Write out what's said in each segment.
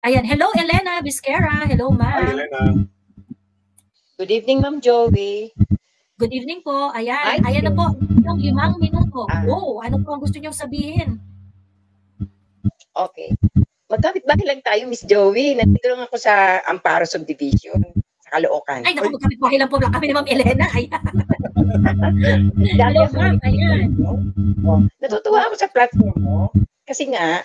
Ayan, hello Elena Vizquera. Hello, Hi, ma'am. Elena. Good evening, Ma'am Joey. Good evening po. Ayan, Ay, ayan na po yung 5 minuto. Ah. Go! Ano po ang gusto niyong sabihin? Okay. Magkapit-bahay lang tayo, Miss Joey. Nandito lang ako sa Amparo Subdivision, sa Caloocan. Ay, naku, magkapit-bahay lang po kami ni Ma'am Elena. Ayan. Hello, ma'am. Ayan. Natutuwa ako sa platform mo. Kasi nga,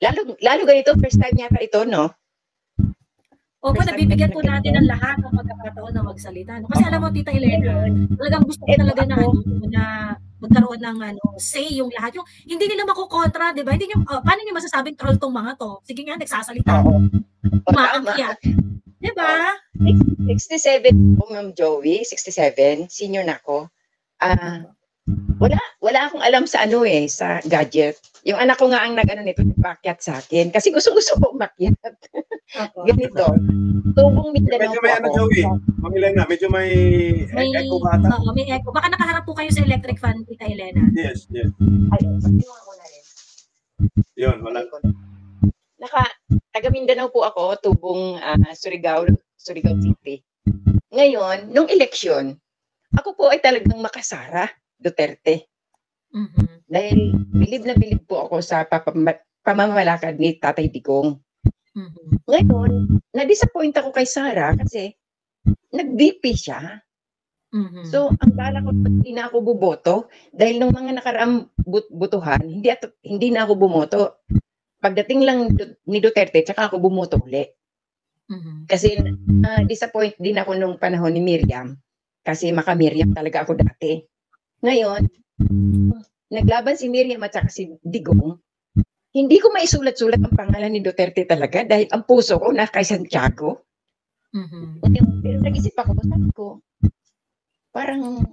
lalo ganito, first time yata ito, no? Opo, nabibigyan po natin ang lahat ng pagkakataon na magsalita. No? Kasi alam mo, Tita Elena, talagang gusto ko talaga na magkaroon ng say yung lahat. Yung hindi nila makukontra, di ba? Hindi nyo, paano nyo masasabing troll tong mga to? Sige nga, nagsasalita. Umaakyat. Di ba? 67 po, Ma'am Joey. 67. Senior na ako. Wala akong alam sa sa gadget. Yung anak ko nga ang nito, nagpakyat sa akin. Kasi gusto ko umakyat. Ganito. Tubong Mindanao Medyo may Joey. Ma'am Elena, medyo may echo ba ata? Oo, may echo. Baka nakaharap po kayo sa electric fan, Tita Elena. Yes. Ayun, sabihin mo na rin. Yun, wala. Taga Mindanao po ako, tubong Surigao City. Ngayon, nung eleksyon, ako po ay talagang makasara Duterte. Dahil bilib po ako sa pamamalakad ni Tatay Digong. Ngayon, na-disappoint ako kay Sara kasi nag-VP siya. So, ang bala ko, hindi na ako buboto dahil nung mga nakaraang butuhan, hindi na ako bumoto. Pagdating lang ni Duterte, tsaka ako bumoto uli. Kasi disappoint din ako nung panahon ni Miriam. Kasi maka-Miriam talaga ako dati. Ngayon, naglaban si Miriam at saka si Digong. Hindi ko maisulat-sulat ang pangalan ni Duterte talaga dahil ang puso ko na kay Santiago. Pero nag-isip ako, sabi ko, parang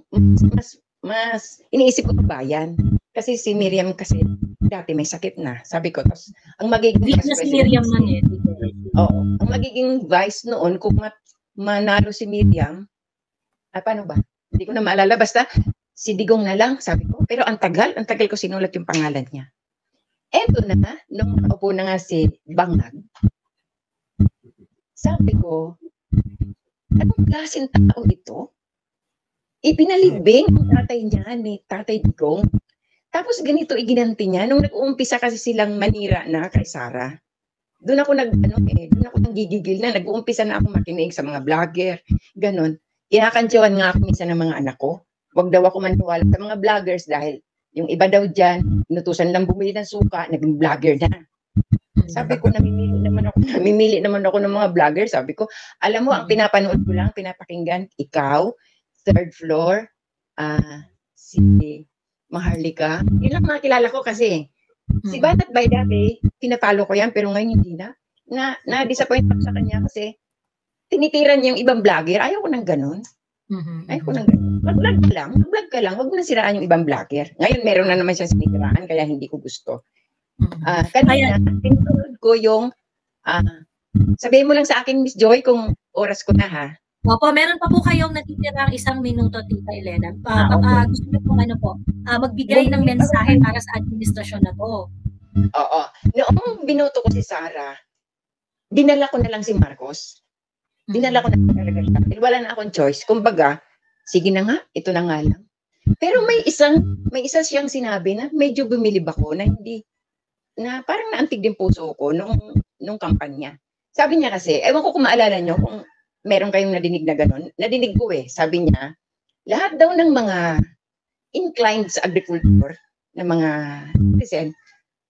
mas iniisip ko bayan. Kasi si Miriam kasi dati may sakit na. Sabi ko, tapos ang magiging vice na si Miriam nun Oo. Ang magiging vice noon kung manalo si Miriam, paano ba? Hindi ko na maalala. Basta si Digong na lang, sabi ko. Pero ang tagal ko sinulat yung pangalan niya. Eto na, nung nakaupo na nga si Bangag, sabi ko, anong klaseng tao ito? Ipinalibing ang tatay niya ni Tatay Digong. Tapos ganito iginanti niya nung nag-uumpisa kasi silang manira na kay Sara. Doon ako nanggigigil na, nag-uumpisa na ako makinig sa mga vlogger, ganon. Kinakantyawan nga ako minsan ng mga anak ko. Wag daw ako maniwala sa mga vloggers dahil yung iba daw dyan, inutusan lang bumili ng suka, naging vlogger na. Sabi ko, namimili naman ako ng mga vlogger. Sabi ko, alam mo, ang pinapanood ko lang, pinapakinggan, ikaw, third floor, si Maharlika. Yun lang mga kilala ko kasi. Si Banat by dati, pinapalo ko yan, pero ngayon hindi na. Na-disappoint ako sa kanya kasi tinitiran niya yung ibang vlogger. Ayaw ko ng ganun. Ayaw ko ng ganun. Mag-vlog ka lang. Huwag mo na siraan yung ibang vlogger. Ngayon, meron na naman siya sinisiraan, kaya hindi ko gusto. Kanina, tinutulog ko yung sabihin mo lang sa akin, Miss Joy, kung oras ko na ha. Opo, meron pa po kayong natitirang 1 minuto, Tita Elena. Gusto niyo po magbigay ng mensahe para sa administrasyon na to. Oo. Noong binoto ko si Sara, dinala ko na lang si Marcos. Dinala ko na talaga siya. Wala na akong choice. Kumbaga, sige na nga, ito na nga lang. Pero may isa siyang sinabi na medyo bumilib ako na parang naantig din puso ko nung kampanya. Sabi niya kasi, ewan ko kung maalala niyo, kung meron kayong nadinig na gano'n. Nadinig ko sabi niya, lahat daw ng mga inclined sa agriculture, ng mga citizen,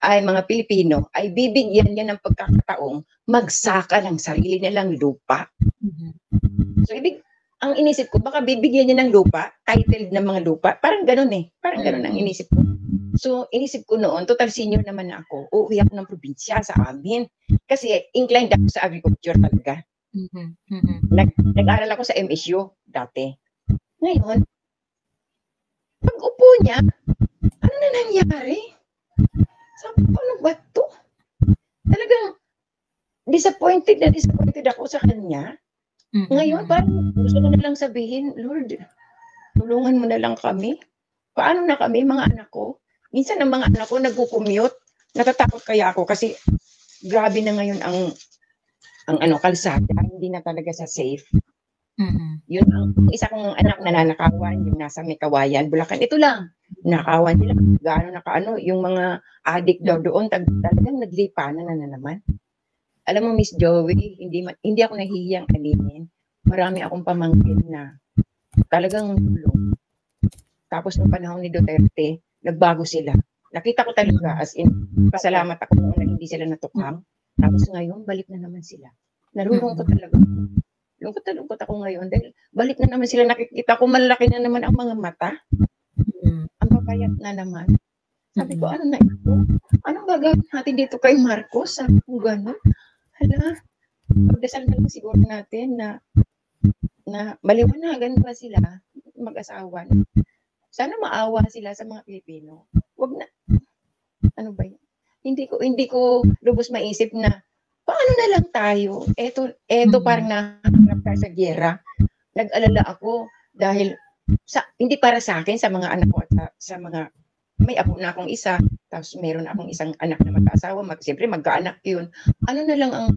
ay mga Pilipino, ay bibigyan niya ng pagkakataong magsaka ng sarili nilang lupa. So, ang inisip ko, baka bibigyan niya ng lupa, titled ng mga lupa, parang gano'n Parang gano'n ang inisip ko. So, inisip ko noon, total senior naman na ako, uuwi ako ng probinsya sa amin. Kasi inclined ako sa agriculture talaga. Nag-aral ako sa MSU dati. Ngayon, pag-upo niya, ano na nangyari? Sabi ko, ano ba ito? Talagang disappointed ako sa kanya. Ngayon, parang gusto ko na lang sabihin, Lord, tulungan mo na lang kami. Paano na kami, mga anak ko? Minsan ang mga anak ko nag-commute. Natatakot kaya ako kasi grabe na ngayon ang kalsada, hindi na talaga sa safe. Yun ang isa kong anak nananakawan, yung nasa may Kawayan, Bulacan. Ito lang, nakawan nila. Gaano yung mga addict daw doon, talagang naglipanan na naman. Alam mo, Miss Joey, hindi ako nahihiyang alinin. Marami akong pamangkin na talagang tulong. Tapos noong panahon ni Duterte, nagbago sila. Nakita ko talaga, as in, pasalamat ako noon na hindi sila natukhang. Tapos ngayon, balik na naman sila. Narurungkot talaga. Lungkot na lungkot ako ngayon dahil balik na naman sila. Nakikita ko malaki na naman ang mga mata. Ang papayat na naman. Sabi ko, ano na ito? Anong gagawin natin dito kay Marcos? Sabi ko, gano'n. Hala, pagdasal na lang siguro natin na maliwanagan pa sila, mag-asawa. Sana maawa sila sa mga Pilipino. Wag na, ano ba yun? Hindi ko lubos maisip na paano na lang tayo? Eto parang nahanap tayo sa giyera. Nag-alala ako dahil hindi para sa akin, sa mga anak ko at sa mga, may apo na akong isa, tapos meron akong isang anak na mag-asawa, siyempre magkaanak yun. Ano na lang ang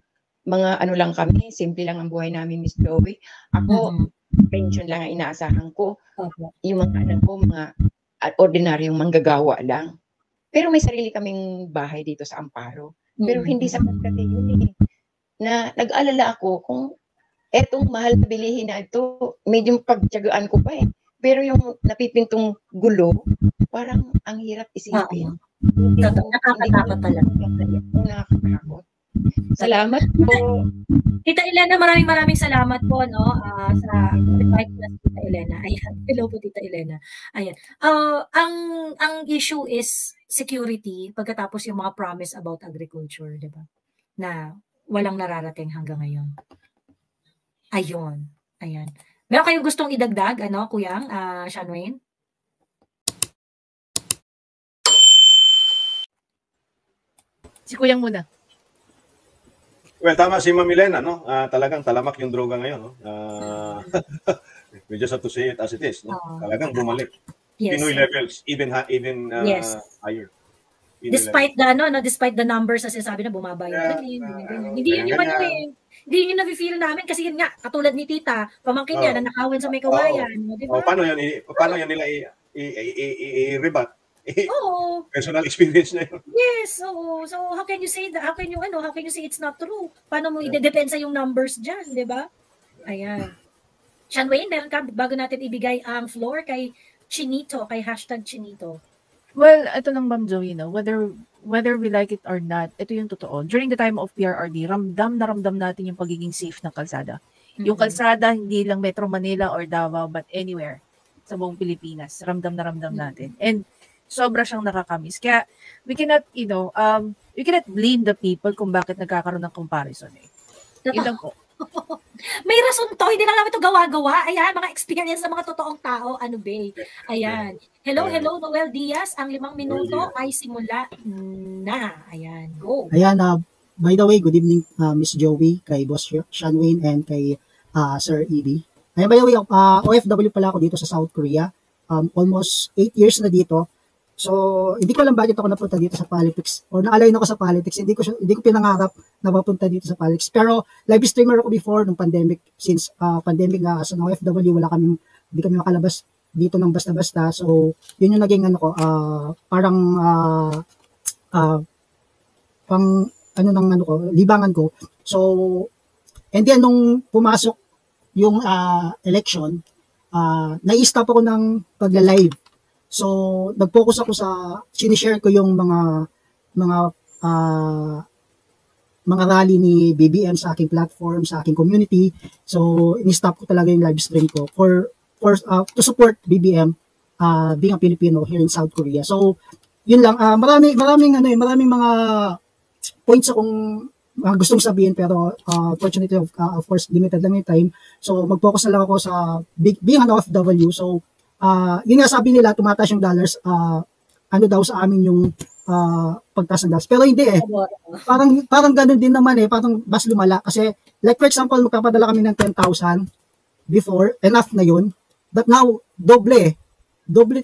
mga ano lang kami, simple lang ang buhay namin, Miss Joey. Ako, pension lang ang inaasahan ko. Yung mga anak ko, mga ordinaryong manggagawa lang. Pero may sarili kaming bahay dito sa Amparo. Pero hindi sapat kasi yun eh. Na nag-alala ako kung etong mahal na bilihin na ito, medyo pagtyagaan ko pa eh. Pero yung napipintong gulo, parang ang hirap isipin. Nakakatakot talaga. Nakakatakot. Salamat po. Tita Elena, maraming salamat po sa invite na Tita Elena. Ayan. Hello po Tita Elena. Ayan. Ang issue is security pagkatapos yung mga promise about agriculture, 'di ba? Na walang nararating hanggang ngayon. Ayun. Ayan. Meron kayong gustong idagdag, Kuyang, Sean Wayne? Si Kuyang muna. Well, tama si Ma'am Elena, no? Talagang talamak yung droga ngayon, no? We just have to say it as it is, no? Talagang bumalik. Yes. Pinoy levels, even yes. higher. Despite the numbers na sinasabi na bumaba yung hindi yun yung hindi yun na-feel namin kasi yun nga, katulad ni Tita, pamangkin niya na nakawan sa may Kawayan. Diba? Paano yan nila i-rebat? Personal experience na yun. Yes, so how can you say that? How can you say it's not true? Paano mo i-depensa yung numbers diyan, 'di ba? Ayan. Sean Wayne, meron ka bago natin ibigay ang floor kay Chinito, kay #Chinito. Well, ito lang Ma'am Joey, whether we like it or not, ito yung totoo. During the time of PRRD, ramdam natin yung pagiging safe ng kalsada. Yung kalsada, hindi lang Metro Manila or Davao, but anywhere sa buong Pilipinas. Ramdam natin. And sobra siyang nakakamiss. Kaya we cannot blame the people kung bakit nagkakaroon ng comparison eh. Yun lang po. May rason to, hindi lang namin ito gawa-gawa. Ayan, mga experience ng mga totoong tao. Ayan. Hello, Noel Diaz. Ang 5 minuto ay simula na. Ayan, go. Ayan, by the way, good evening, Miss Joey, kay Boss Sean Wayne, and kay Sir Evie. Ayan, by the way, OFW pala ako dito sa South Korea. Almost 8 years na dito. So, hindi ko alam bakit ako napunta dito sa politics or na-align ako sa politics. Hindi ko pinangarap na mapunta dito sa politics. Pero live streamer ako before nung pandemic. Since pandemic nga as an OFW, hindi kami makalabas dito ng basta-basta. So, yun yung naging libangan ko. So, and then nung pumasok yung election, na-stop ako ng pagla-live. So, nag-focus ako sinishare ko yung mga rally ni BBM sa aking platform, sa aking community. So, in-stop ko talaga yung live stream ko to support BBM being a Filipino here in South Korea. So, yun lang. Maraming mga points akong gustong sabihin pero fortunately of course limited lang yung time. So, mag-focus na lang ako sa being an OFW. So, yun nga sabi nila, tumataas yung dollars, daw sa amin yung pagtaas ng dollars. Pero hindi eh. Parang ganun din naman eh, parang mas lumala. Kasi, like for example, magpapadala kami ng 10,000 before, enough na yun. But now, doble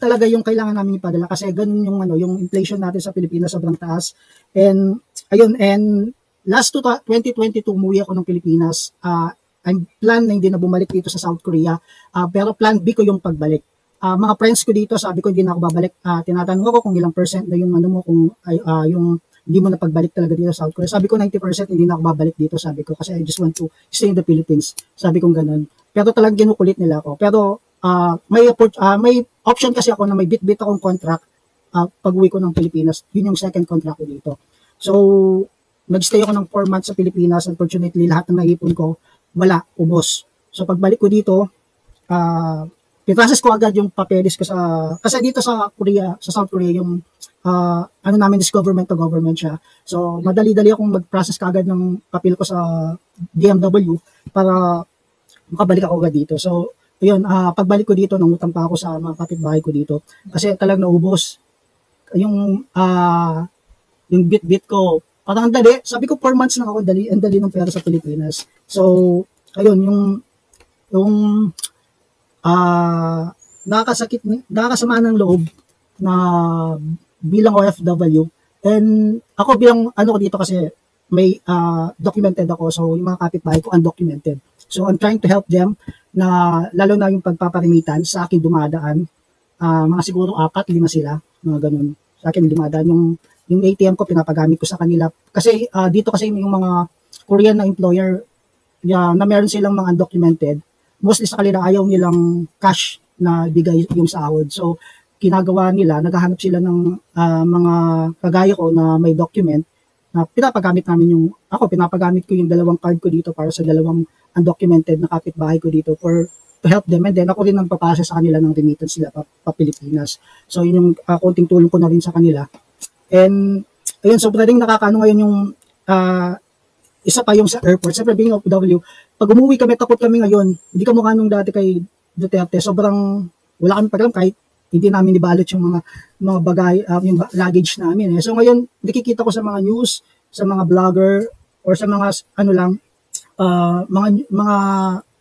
talaga yung kailangan namin ipadala kasi ganun yung inflation natin sa Pilipinas sobrang taas. And, ayun, and last 2022, umuwi ako ng Pilipinas. I'm plan na hindi na bumalik dito sa South Korea. Pero plan B ko yung pagbalik. Mga friends ko dito, sabi ko hindi na ako babalik. Tinatanong ako kung ilang percent na yung ano mo, kung yung hindi mo na pagbalik talaga dito sa South Korea. Sabi ko 90% hindi na ako babalik dito, sabi ko, kasi I just want to stay in the Philippines. Sabi ko ganun. Pero talagang ginukulit nila ako. Pero may option kasi ako na may bit-bit akong contract pag-uwi ko ng Pilipinas. Yun yung second contract ko dito. So, nag-stay ako ng 4 months sa Pilipinas. Unfortunately, lahat ng naipon ko, wala, ubos. So, pagbalik ko dito, piprocess ko agad yung papeles ko kasi dito sa Korea, sa South Korea, yung ano namin is government to government siya. So, madali-dali akong mag-process kaagad ng papel ko sa DMW para makabalik ako agad dito. So, yun, pagbalik ko dito, nangutang pa ako sa mga kapitbahay ko dito kasi talagang naubos. Yung bit-bit ko, parang ang dali. Sabi ko 4 months lang ako, ang dali ng pera sa Pilipinas. So, ayun, yung nakakasama ng loob na bilang OFW. And ako bilang ano ko dito kasi may documented ako. So, yung mga kapitbahay ko undocumented. So, I'm trying to help them na lalo na yung pagpaparimitan sa akin dumadaan. Mga siguro 4-5 sila, mga ganun. Sa akin dumadaan yung ATM ko, pinapagamit ko sa kanila. Kasi dito kasi yung mga Korean na employer na meron silang mga undocumented, mostly sa kanila ayaw nilang cash na bigay yung sahod. So, ginagawa nila, naghahanap sila ng mga kagaya ko na may document na pinapagamit namin pinapagamit ko yung 2 card ko dito para sa 2 undocumented na kapitbahay ko dito to help them. And then ako rin ang papasa sa kanila ng remittance nila pa Pilipinas. So, yun yung konting tulong ko na rin sa kanila. And, ayun, so pwedeng nakakaano ngayon yung isa pa yung sa airport. Siyempre, being OFW, pag umuwi kami, takot kami ngayon. Hindi ka mukha nung dati kay Duterte. Sobrang wala kami pakialam kahit hindi namin ibalot yung mga bagay, yung luggage namin. So ngayon, nakikita ko sa mga news, sa mga vlogger, or sa mga, mga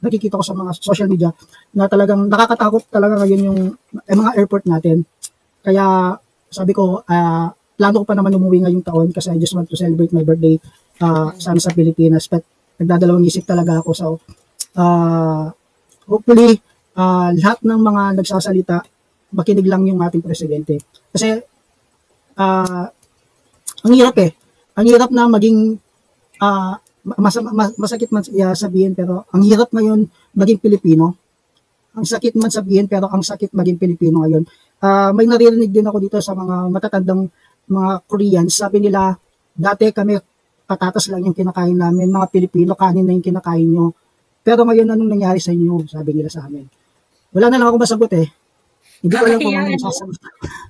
nakikita ko sa mga social media, na talagang nakakatakot talaga ngayon yung mga airport natin. Kaya, sabi ko, plano ko pa naman umuwi ngayong taon kasi I just want to celebrate my birthday sana sa Pilipinas. But nagdadalawang isip talaga ako. So, hopefully, lahat ng mga nagsasalita, makinig lang yung ating presidente. Kasi, ang hirap Ang hirap na maging, masakit man sabihin, pero ang hirap ngayon maging Pilipino. Ang sakit man sabihin, pero ang sakit maging Pilipino ngayon. May naririnig din ako dito sa mga matatandang mga Koreans. Sabi nila, dati kami patatas lang yung kinakain namin, mga Pilipino, kanin na yung kinakain nyo. Pero ngayon, anong nangyari sa inyo? Sabi nila sa amin. Wala na lang ako masagot Hindi ko alam kung ano yung sasagot.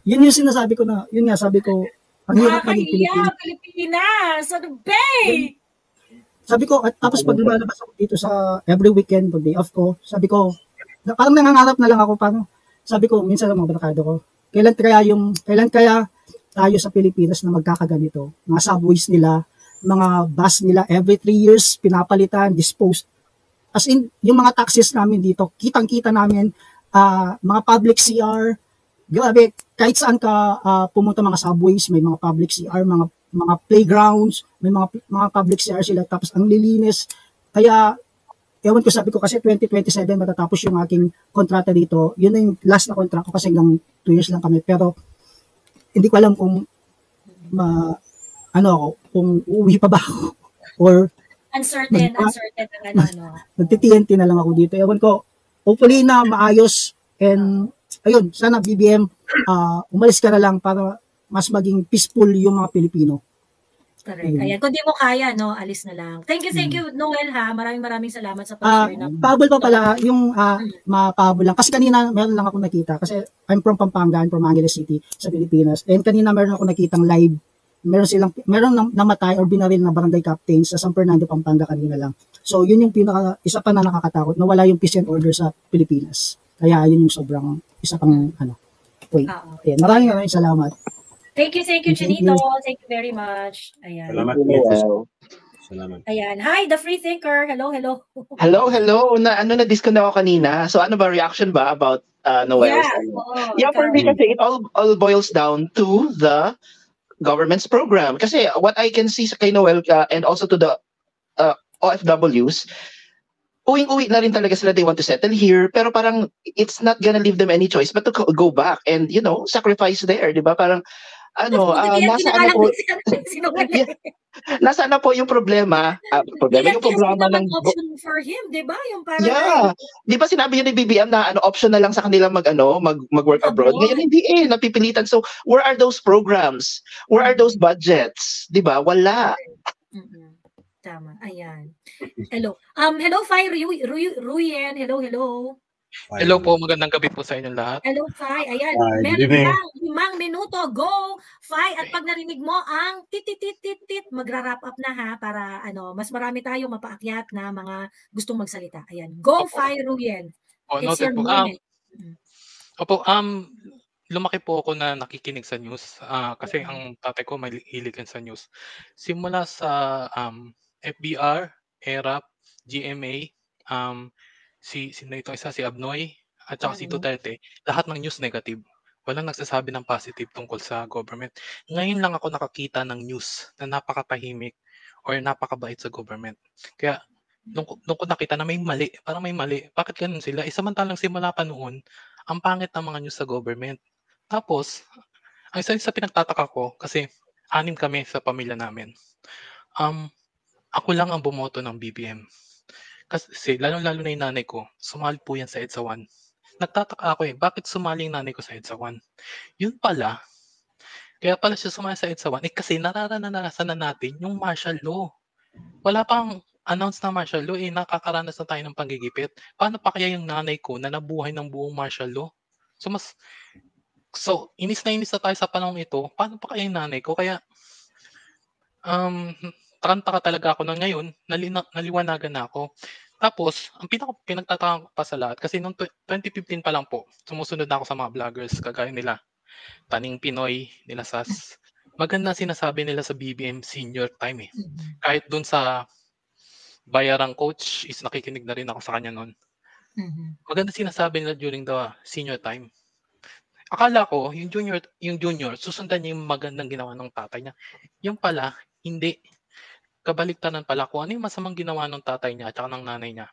Yun yung sinasabi ko na, yun nga, sabi ko, ang hirap maging Pilipino. Pilipinas! Ano ba? Sabi ko, at tapos pag lumalabas ako dito sa every weekend, pag day off ko, sabi ko, parang nangangarap na lang ako, paano? Sabi ko, minsan sa mga barkada ko, kailan kaya tayo sa Pilipinas na magkakaganito? Mga subways nila, mga bus nila, every 3 years, pinapalitan, disposed. As in, yung mga taxis namin dito, kitang-kita namin, mga public CR, grabe, kahit saan ka pumunta mga subways, may mga public CR, mga playgrounds, may mga public CR sila, tapos ang lilinis. Kaya, ewan ko, sabi ko kasi 2027 matatapos yung aking kontrata dito. Yun na yung last na kontrata ko kasi hanggang 2 years lang kami. Pero, hindi ko alam kung kung uuwi pa ba ako or uncertain magti-TNT na lang ako dito. Ewan ko, hopefully na maayos and ayun, sana BBM umalis ka na lang para mas maging peaceful yung mga Pilipino. Correct. Ayan. Kung di mo kaya, alis na lang. Thank you, Noel, ha. Maraming salamat sa pag-share na. Pahabol pa pala, yung mapahabol lang. Kasi kanina, meron lang ako nakita. Kasi I'm from Pampanga, I'm from Angeles City, sa Pilipinas. And kanina meron ako nakitang live. Meron namatay or binaril na barangay captain sa San Fernando, Pampanga kanina lang. So, yun yung isa pa na nakakatakot, na wala yung peace and order sa Pilipinas. Kaya yun yung sobrang, isa pang, point. Ayan, maraming salamat. Thank you, Chinito. Thank you very much. Ayan. Salamat. Ayan. Hi, the free thinker. Hello. Hello. Na-disconnect ako kanina. So, ano ba, reaction ba about Noel? Yeah, for me kasi, it all boils down to the government's program. Kasi what I can see sa kay Noel and also to the OFWs, uwing-uwi na rin talaga sila, they want to settle here, pero parang it's not gonna leave them any choice but to go back and, sacrifice there, di ba? Parang, nasa na po yung problema. Problema yung programa ng option for him, di ba? Yung parang di ba sinabi niya ni BBM na option na lang sa kanila mag-work abroad. Ngayon hindi napipilitan. So where are those programs? Where are those budgets? Di ba? Wala. Tama. Ayan. Hello. Hello, Fai Ruyen. Hello. Hello po, magandang gabi po sa inyong lahat. Hello, Fai. Ayan. Meron lang 5 minuto. Go, Fai. At pag narinig mo ang tit, magra-wrap up na ha para mas marami tayong mapaakyat na mga gustong magsalita. Ayan. Go, Fai Ruyen. It's your moment. Lumaki po ako na nakikinig sa news kasi ang tatay ko may hiligan sa news. Simula sa FBR, ERAP, GMA, sino ito isa, si Abnoy, at saka si Duterte, lahat ng news negative. Walang nagsasabi ng positive tungkol sa government. Ngayon lang ako nakakita ng news na napakatahimik or napakabait sa government. Kaya, nung ko nakita na may mali, parang may mali, bakit ganun sila? Samantalang simula pa noon, ang pangit ng mga news sa government. Tapos, ang isa sa pinagtataka ko, kasi 6 kami sa pamilya namin, ako lang ang bumoto ng BBM. Kasi lalo-lalo na yung nanay ko, sumali po yan sa EDSA 1. Nagtataka ako bakit sumali yung nanay ko sa EDSA 1? Yun pala, kaya pala siya sumali sa EDSA 1, kasi nararanasan na natin yung martial law. Wala pang announce na martial law, nakakaranas na tayo ng panggigipit. Paano pa kaya yung nanay ko na nabuhay ng buong martial law? So, inis na tayo sa panahon ito, paano pa kaya yung nanay ko? Kaya, tarantaka talaga ako na ngayon, naliwanagan na ako. Tapos, ang pinagtataka ko pa sa lahat, kasi noong 2015 pa lang po, sumusunod na ako sa mga vloggers, kagaya nila, Taning Pinoy, nila Sas. Maganda sinasabi nila sa BBM senior time eh. Kahit dun sa Bayarang Coach, is nakikinig na rin ako sa kanya noon. Maganda sinasabi nila during the senior time. Akala ko, yung junior, susundan niya yung magandang ginawa ng tatay niya. Yung pala, hindi. Kabaliktaran pala kung ano yung masamang ginawa ng tatay niya at saka ng nanay niya.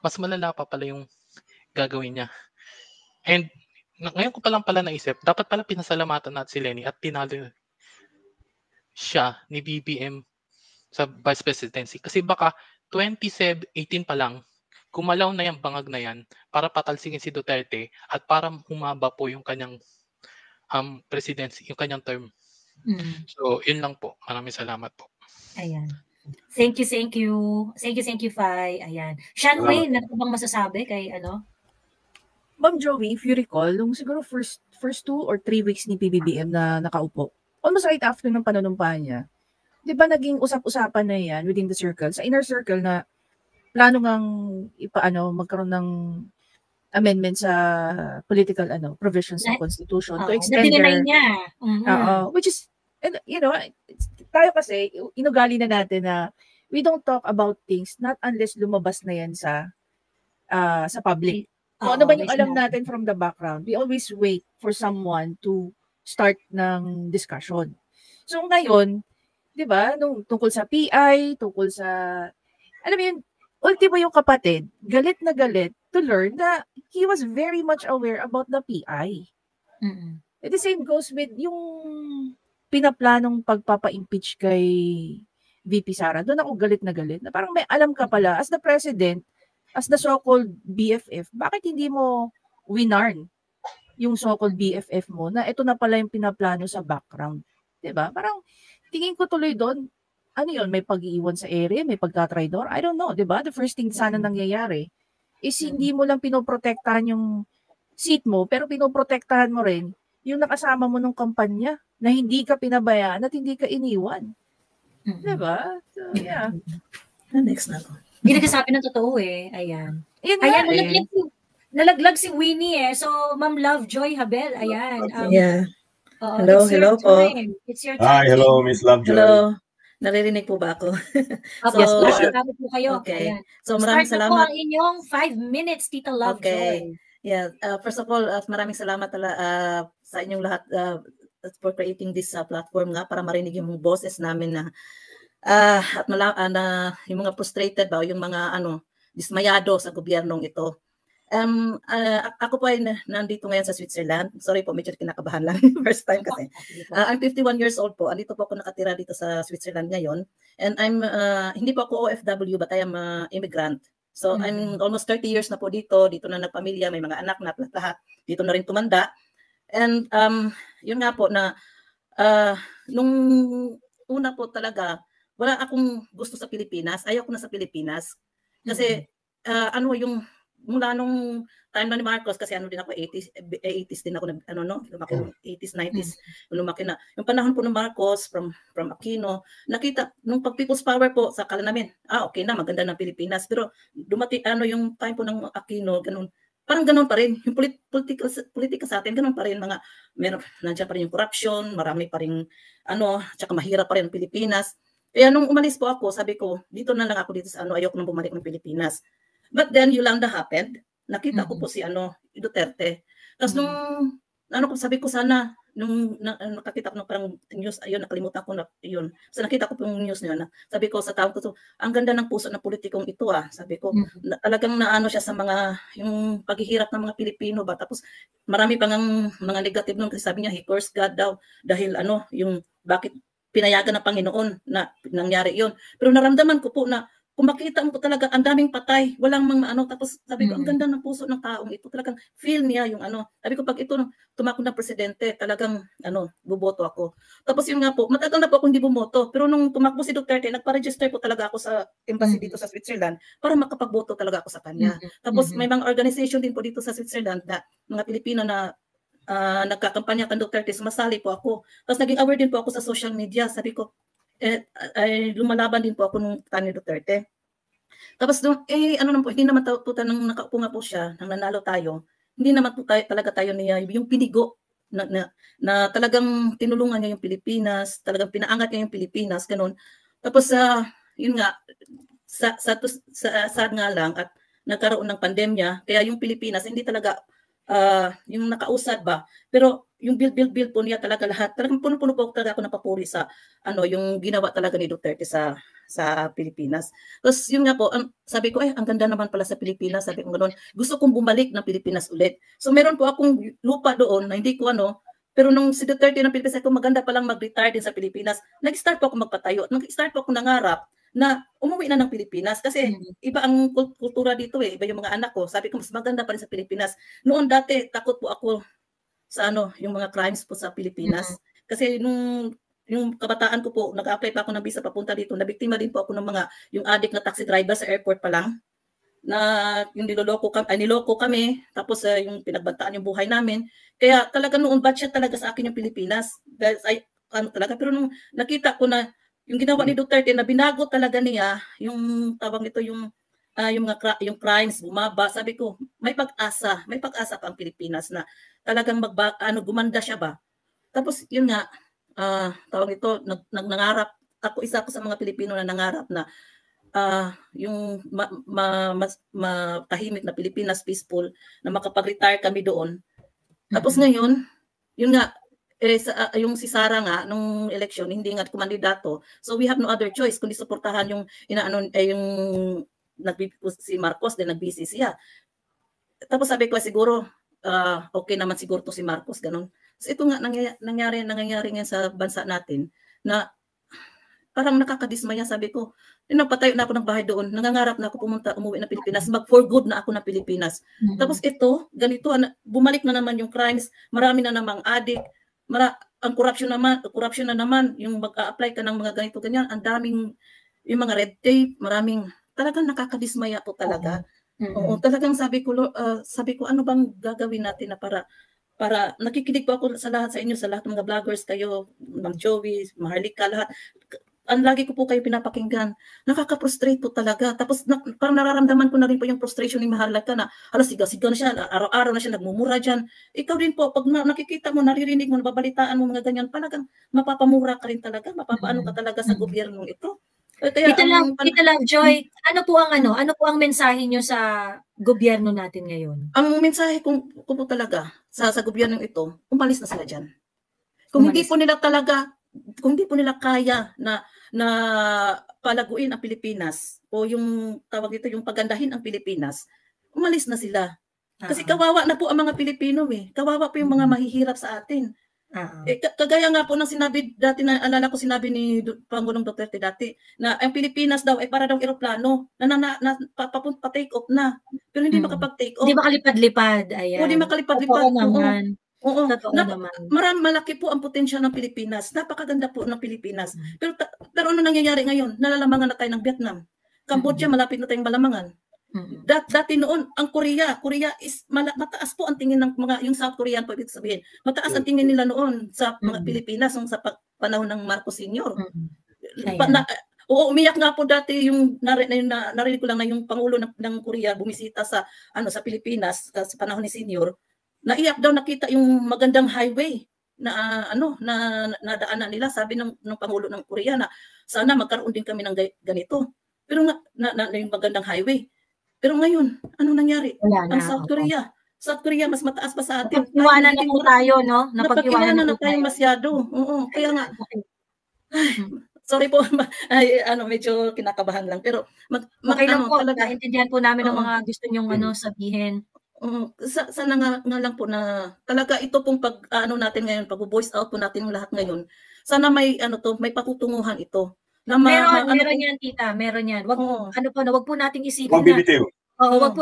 Mas malala pa pala yung gagawin niya. And ngayon ko palang pala naisip, dapat pala pinasalamatan natin si Lenny at tinalo siya ni BBM sa vice presidency. Kasi baka 2018 pa lang, gumalaw na yung bangag na yan para patalsingin si Duterte at para humaba po yung kanyang presidency, yung kanyang term. So, yun lang po. Maraming salamat po. Ayan. Thank you, Fai. Ayan. Sean Wayne, ano bang masasabi kay Ma'am Joey, if you recall, nung siguro first 2 or 3 weeks ni PBBM na nakaupo, almost right after ng panunumpahan niya, di ba naging usap-usapan na yan within the circle, sa inner circle na plano ngang magkaroon ng amendment sa political provisions ng Constitution to extend niya. Which is, tayo kasi, inugali na natin na we don't talk about things not unless lumabas na yan sa public. Kung ano ba yung alam natin from the background, we always wait for someone to start ng discussion. So ngayon, di ba, tungkol sa PI, tungkol sa, alam mo yun, ultimo yung kapatid, galit na galit to learn na he was very much aware about the PI. The same goes with yung pinaplanong pagpapa-impeach kay VP Sara. Doon ako galit na parang may alam ka pala as the president, as the so-called BFF, bakit hindi mo winarn yung so-called BFF mo na ito na pala yung pinaplano sa background? Diba? Parang tingin ko tuloy doon, may pag-iiwan sa area, may pagka-traidor? I don't know, diba? The first thing sana nangyayari is hindi mo lang pinoprotektahan yung seat mo, pero pinoprotektahan mo rin yung nakasama mo ng kampanya na hindi ka pinabayaan at hindi ka iniwan. Diba? So, yeah. Next na ako. Hindi nagsasabi ng totoo eh. Ayan. Nalaglag si Winnie eh. So, Ma'am Lovejoy Habel. Ayan. Hello po. It's your time. Hi, hello, Miss Lovejoy. Hello. Naririnig po ba ako? Yes, po kayo. Okay. Ayan. So, maraming salamat. salamat. Start na po ang inyong 5 minutes, Tita Lovejoy. Okay. Yeah. First of all, maraming salamat sa inyong lahat creating this platform nga para marinig yung boses namin na at yung mga frustrated ba, yung mga dismayado sa gobyernong ito. Ako po ay nandito ngayon sa Switzerland. Sorry po, medyo kinakabahan lang. First time kasi. I'm 51 years old po. Andito po ako nakatira dito sa Switzerland ngayon. And hindi po ako OFW, but I am immigrant. So I'm almost 30 years na po dito. Dito na nagpamilya, may mga anak na lahat. Dito na rin tumanda. And yun nga po na nung una po talaga, wala akong gusto sa Pilipinas. Ayaw ko na sa Pilipinas. Kasi yung mula nung time na ni Marcos, kasi din ako 80s din ako lumaki ng 80s, 90s, lumaki na. Yung panahon po ng Marcos from Aquino, nakita nung pag People's Power po, sakala namin, okay na, maganda ng Pilipinas. Pero dumating yung time po ng Aquino, ganun, parang ganun pa rin. Yung politika sa atin, ganun pa rin. Nandiyan pa rin yung corruption, marami pa rin, tsaka mahirap pa rin ang Pilipinas. Kaya nung umalis po ako, sabi ko, dito na lang ako dito sa ayoko nang bumalik ng Pilipinas. But then Yolanda happened. Nakita ko po si Duterte. Tapos nung sabi ko sana nung nakakita ko ng parang news, ayun, nakalimutan ko na yun. So nakita ko po yung news niya na sabi ko sa tao ko, ang ganda ng puso ng politikong ito sabi ko, talagang naano siya sa mga yung paghihirap ng mga Pilipino ba. Tapos marami pang mga negative nun kasi sabi niya he cursed God daw dahil yung bakit pinayagan ng Panginoon na nangyari yun. Pero naramdaman ko po na kung makita mo po talaga, ang daming patay, walang mga tapos sabi ko, ang ganda ng puso ng taong ito, talagang feel niya yung sabi ko, pag ito tumakbo na presidente, talagang, buboto ako. Tapos yun nga po, matagal na po ako hindi bumoto, pero nung tumakbo si Duterte, nagpa-register po talaga ako sa embassy dito sa Switzerland para makapagboto talaga ako sa kanya. Tapos may mga organization din po dito sa Switzerland na mga Pilipino na nagkakampanya kan Duterte, sumasali po ako. Tapos naging aware din po ako sa social media, sabi ko, lumalaban din po ako nung Tani Duterte. Tapos naman po, hindi naman po nang nakaupo nga po siya, nang nanalo tayo, hindi naman po talaga tayo niya, yung pinigo na talagang tinulungan niya yung Pilipinas, talagang pinaangat niya yung Pilipinas, ganun. Tapos yun nga, sad nga lang at nagkaroon ng pandemya, kaya yung Pilipinas hindi talaga yung nakausad ba, pero yung build po niya talaga lahat. Talagang puno-puno po talaga ako ng papuri sa yung ginawa talaga ni Duterte sa Pilipinas. Tapos yun nga po, sabi ko, ang ganda naman pala sa Pilipinas. Sabi ko gano'n, gusto kong bumalik ng Pilipinas ulit. So meron po akong lupa doon na hindi ko pero nung si Duterte ng Pilipinas, ko maganda palang mag-retire din sa Pilipinas. Nag-start po ako magpatayo. Nag-start po ako nangarap na umuwi na ng Pilipinas kasi iba ang kultura dito iba yung mga anak ko. Sabi ko, mas maganda pa rin sa Pilipinas. Noon dati, takot po ako sa yung mga crimes po sa Pilipinas. Kasi yung kabataan ko po, nag-apply pa ako ng visa papunta dito, nabiktima din po ako ng yung addict na taxi driver sa airport pa lang, na yung niloko kami, tapos yung pinagbantaan yung buhay namin. Kaya talaga noon, bad siya talaga sa akin yung Pilipinas. Talaga, pero nung nakita ko na yung ginawa ni Duterte, na binago talaga niya, yung tawag nito, yung crimes bumaba, sabi ko, may pag-asa pa ang Pilipinas na talagang gumanda siya ba. Tapos yun nga, tawag ito, nangarap ako, isa ako sa mga Pilipino na nangarap na yung matahimik na Pilipinas, peaceful, na makapag-retire kami doon. Tapos ngayon, yun nga, yung si Sara nga nung election hindi nga kumandidato, so we have no other choice kundi suportahan yung si Marcos din, nag-busy siya. Tapos sabi ko, siguro okay naman siguro to si Marcos, ganun. So ito nga nangyari nga sa bansa natin na parang nakakadismaya. Sabi ko, patayo na ako ng bahay doon, nangangarap na ako umuwi na Pilipinas, mag-for good na ako na Pilipinas. Tapos ito, ganito, bumalik na naman yung crimes, marami na namang addict, ang corruption na naman, yung mag-a-apply ka ng mga ganito, ganyan, ang daming, yung mga red tape, maraming, talagang nakakadismaya po talaga. Oo, talagang sabi ko, ano bang gagawin natin na para nakikinig po ako sa lahat sa inyo, sa lahat ng mga vloggers kayo, Ma'am Joey, Maharlika, lahat. Ang lagi ko po kayo pinapakinggan. Nakaka-frustrate po talaga. Tapos parang nararamdaman ko na rin po yung frustration ni Maharlika na sigaw-sigaw na siya, araw-araw na siya nagmumura dyan. Ikaw rin po, pag nakikita mo, naririnig mo, nababalitaan mo mga ganyan, talagang mapapamura ka rin talaga, mapapaano ka talaga sa gobyernong ito. Kaya, Tita Love Joy, ano po ang mensahe niyo sa gobyerno natin ngayon? Ang mensahe ko po talaga sa gobyernong ito, umalis na sila dyan. Kung hindi po nila talaga, kung hindi po nila kaya na palaguin ang Pilipinas o yung tawag dito yung pagandahin ang Pilipinas, umalis na sila. Kasi kawawa na po ang mga Pilipino eh. Kawawa po yung mga mahihirap sa atin. Kagaya nga po ng sinabi dati, na alala ko sinabi ni Pangulong Duterte dati na ang Pilipinas daw ay para daw eroplano na pa-take off na. Pero hindi makapag-take off. Hindi makalipad-lipad. Ayan. Hindi makalipad-lipad. Oo. Naman. Malaki po ang potential ng Pilipinas. Napakaganda po ng Pilipinas. Pero ano nangyayari ngayon? Nalalamangan na tayo ng Vietnam. Cambodia, malapit na tayong malamangan. Dati noon, ang Korea is mataas po ang tingin ng mga, yung South Korean po ibig sabihin. Mataas ang tingin nila noon sa mga Pilipinas sa panahon ng Marcos Sr. Oo, umiyak nga po dati yung narinig ko lang na yung Pangulo ng Korea bumisita sa Pilipinas sa panahon ni Senior. Naiyak daw, nakita yung magandang highway na nadaanan nila. Sabi ng Pangulo ng Korea na sana magkaroon din kami ng ganito. Pero yung magandang highway. Pero ngayon, ano nangyari? Ang South Korea mas mataas pa sa atin. Napag-iwanan na po tayo, no? Napag-iwanan na tayo masyado. Oo, kaya nga. Sorry po, medyo kinakabahan lang. Pero okay lang po, naintindihan po namin ang mga gusto nyong sabihin. Sana nga lang po na talaga ito pong natin ngayon, pag-voice out po natin yung lahat ngayon. Sana may may patutunguhan ito. Meron yan, tita, meron yan. Wag po nating isipin na.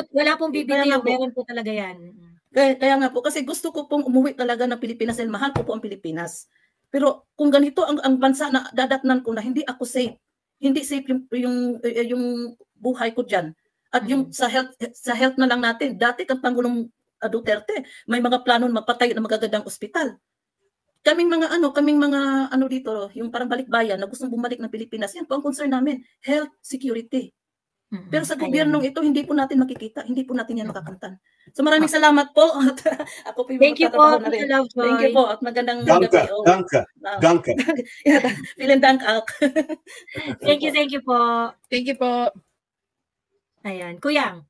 Wala pong bibitiw, meron po talaga yan. Kaya nga po, kasi gusto ko pong umuwi talaga ng Pilipinas dahil mahal ko po ang Pilipinas. Pero kung ganito ang bansa na dadatnan ko na hindi ako safe, hindi safe yung buhay ko diyan. At yung sa health na lang natin, dati kang Pangulong Duterte, may mga plano magpatayo ng magagandang ospital. Kaming mga dito, yung parang balikbayan na gustong bumalik ng Pilipinas, yan po ang concern namin, health security. Pero sa gobyernong ito, hindi po natin makikita, hindi po natin yan makakantan. So maraming salamat po. Ako po yung Thank you po, Thank you po at magandang gabi. Danka. Vielen Dank auch. Thank you po. Thank you po. Ayan, Kuyang.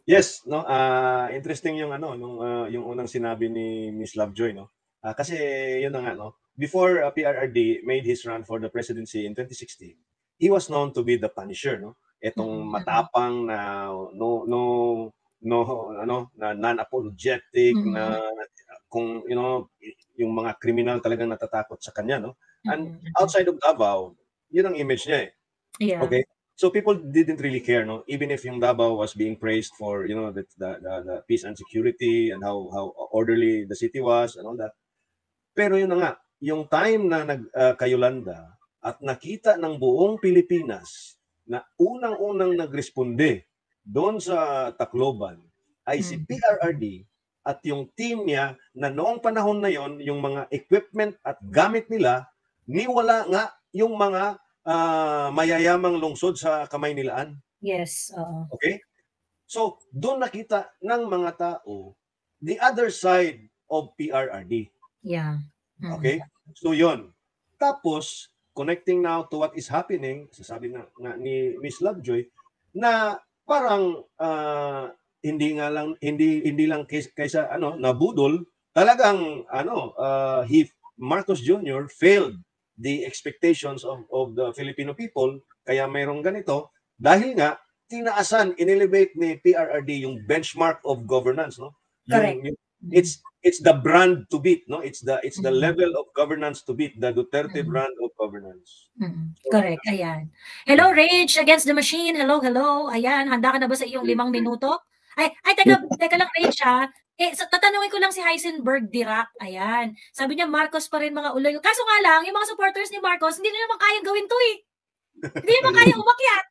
Yes, no, interesting yung yung unang sinabi ni Miss Lovejoy, no. Kasi yun na nga, no. Before PRRD made his run for the presidency in 2016, he was known to be the Punisher, no. Etong matapang na na non-apologetic na kung yung mga kriminal talagang natatakot sa kanya, no. And outside of Davao, yun ang image niya eh. Yeah. Okay. So people didn't really care, no? Even if yung Davao was being praised for, the peace and security and how orderly the city was and all that. Pero yun na nga, yung time na nagkayolanda at nakita ng buong Pilipinas na unang-unang nagresponde doon sa Tacloban ay si PRRD at yung team niya na noong panahon na yon, yung mga equipment at gamit nila, niwala nga yung mga mayayamang lungsod sa Kamaynilaan. Yes. Okay? So, doon nakita ng mga tao the other side of PRRD. Yeah. Okay? So, yon. Tapos, connecting now to what is happening, sasabi na ni Miss Lovejoy, na parang hindi lang kaysa nabudol, talagang Marcos Jr. failed the expectations of the Filipino people, kaya mayroong ganito dahil nga tinaasan, inelevate ni PRRD yung benchmark of governance, no? Correct. It's the brand to beat, no? It's the level of governance to beat, the Duterte brand of governance. Correct, ayan. Hello Rage against the machine. Hello. Ayan, handa ka na ba sa iyong 5 minuto? Ay, teka lang Rage ha. Tatanungin ko lang si Heisenberg Dirac. Ayan. Sabi niya, Marcos pa rin mga uloy. Kaso nga lang, yung mga supporters ni Marcos, hindi naman kayang gawin to eh. Hindi naman kayang umakyat.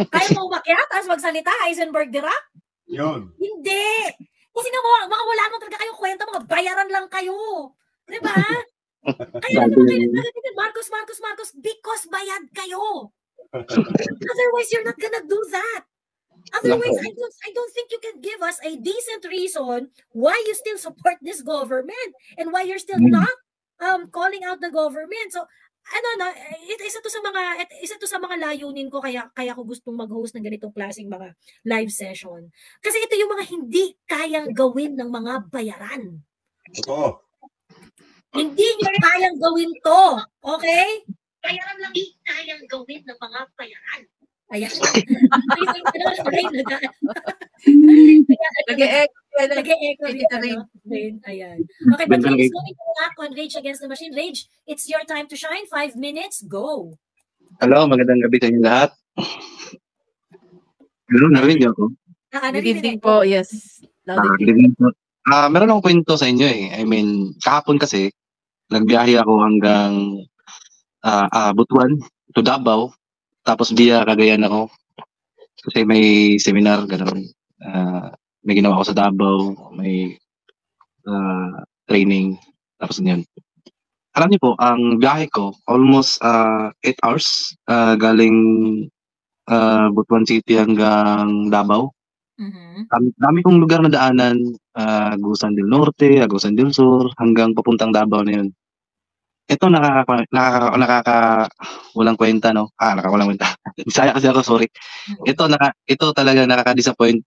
Kaya mo umakyat, tapos magsalita, Heisenberg Dirac? Yun. Hindi. Kasi nga, mga wala naman talaga kayong kwenta, mga bayaran lang kayo. Diba? Kaya naman kayo nagagalit, Marcos, because bayad kayo. Otherwise, you're not gonna do that. Otherwise, I don't think you can give us a decent reason why you still support this government and why you're still not calling out the government. So, isa to sa mga layunin ko kaya ko gustong mag-host ng ganitong klaseng mga live session. Kasi ito yung mga hindi kayang gawin ng mga bayaran. Totoo. Hindi nyo kayang gawin to. Okay? Bayaran lang kayang gawin ng mga bayaran. Ayan. Nag-e-echo rin. Ayan. Okay, but Rage, going to act on Rage Against the Machine. Rage, it's your time to shine. 5 minutes, go. Hello, magandang gabi sa inyo lahat. Hello, narinig ako. Good evening po, yes. Good evening po. Meron akong kwento sa inyo eh. I mean, kahapon kasi, nagbiyahe ako hanggang Butuan to Davao, tapos via Cagayan ako. Kasi may seminar, gano'n. May ginawa ako sa Davao, may training, tapos yun. Alam niyo po, ang biyahe ko, almost 8 hours, galing Butuan City hanggang Davao. Dami kong lugar na daanan, Agusan del Norte, Agusan del Sur, hanggang papuntang Davao na yun. Ito walang kwenta, no? Walang kwenta. Bisaya kasi ako, sorry. Ito talaga nakaka-disappoint.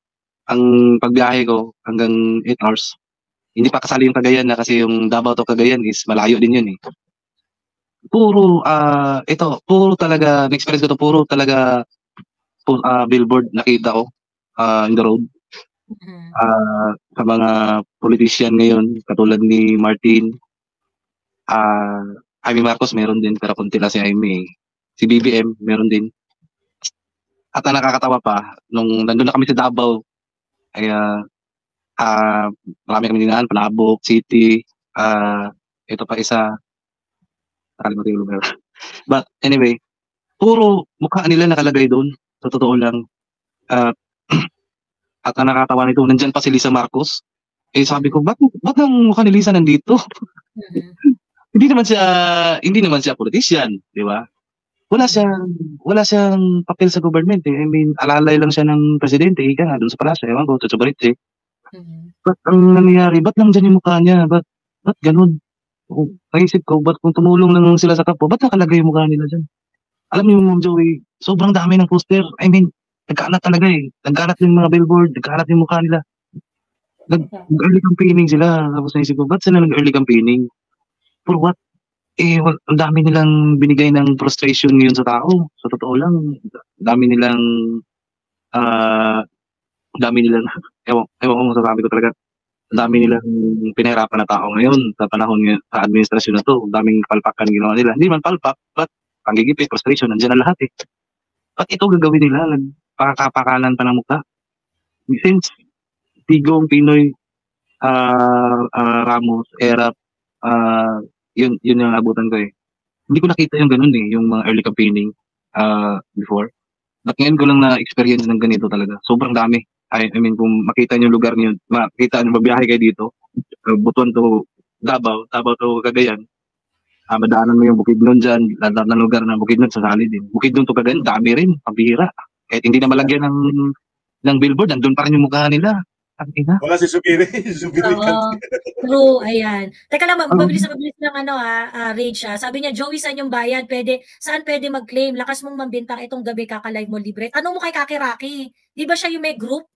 Ang pagbiyahe ko hanggang 8 hours. Hindi pa kasali yung Cagayan na kasi yung Davao to Cagayan is malayo din yun eh. Puro talaga, na-experience ko to, puro talaga billboard nakita ko in the road. Sa mga politician ngayon, katulad ni Martin, Amy Marcos meron din, pero kunti lang si Amy. Si BBM meron din. At ang nakakatawa pa, nung nandun na kami sa Davao, ay marami kami dinaan, Panabok City, ito pa isa, nakalimutan yung lugar. But anyway, puro mukha nila nakalagay doon, sa totoo lang. At ang nakakatawa nito, nandyan pa si Lisa Marcos. Eh sabi ko, ba't ang mukha ni Lisa nandito? Hindi naman siya politician, di ba? Wala siyang papel sa government eh. I mean, alalay lang siya ng presidente, ika nga doon sa palasyo, ewan ko, Tutsubaritse. Ba't ang nangyayari? Ba't lang dyan yung mukha niya? Ba't ganun? Naisip ko, ba't kung tumulong lang sila sa kapwa, ba't nakalagay yung mukha nila dyan? Alam niyo, Ma'am Joey, sobrang dami ng poster. I mean, nagkaanat talaga eh. Nagkaanat yung mga billboard, nagkaanat yung mukha nila. Nag-early campaigning sila. Tapos naisip ko, ba't sila nag-early campaigning? For what? Eh, ang dami nilang binigay ng frustration ngayon sa tao. Sa totoo lang, dami nilang, ewan ko masasabi ko talaga, ang dami nilang pinahirapan na tao ngayon sa panahon sa administrasyon na to. Ang daming palpakan ginawa nila. Hindi man palpak, but panggigipit, frustration, nandiyan na lahat eh. Ba't ito gagawin nila? Pakakapakalan pa ng mukha. Since Tigong, Pinoy, Ramos, Erap, yun yung abutan ko eh. Hindi ko nakita yung ganun eh, yung mga early campaigning before. At ngayon ko lang na-experience ng ganito talaga. Sobrang dami. I mean, kung makita nyo yung lugar niyo, makita nyo, mabiyahe kayo dito, Butuan to Davao to Cagayan, madaanan mo yung Bukidnon dyan, lahat ng lugar na Bukidnon sasali din. Bukidnon to Cagayan, dami rin, pambihira. Kahit hindi na malagyan ng billboard, nandun pa rin yung mukha nila. Wala si Subiri. True, ayan. Teka lang, mabilis ng Rage. Sabi niya, Joey, saan yung bayad? Saan pwede mag-claim? Lakas mong mambintang itong gabi, kakalive mo libre. Tanong mo kay Kakiraki. Di ba siya yung may group?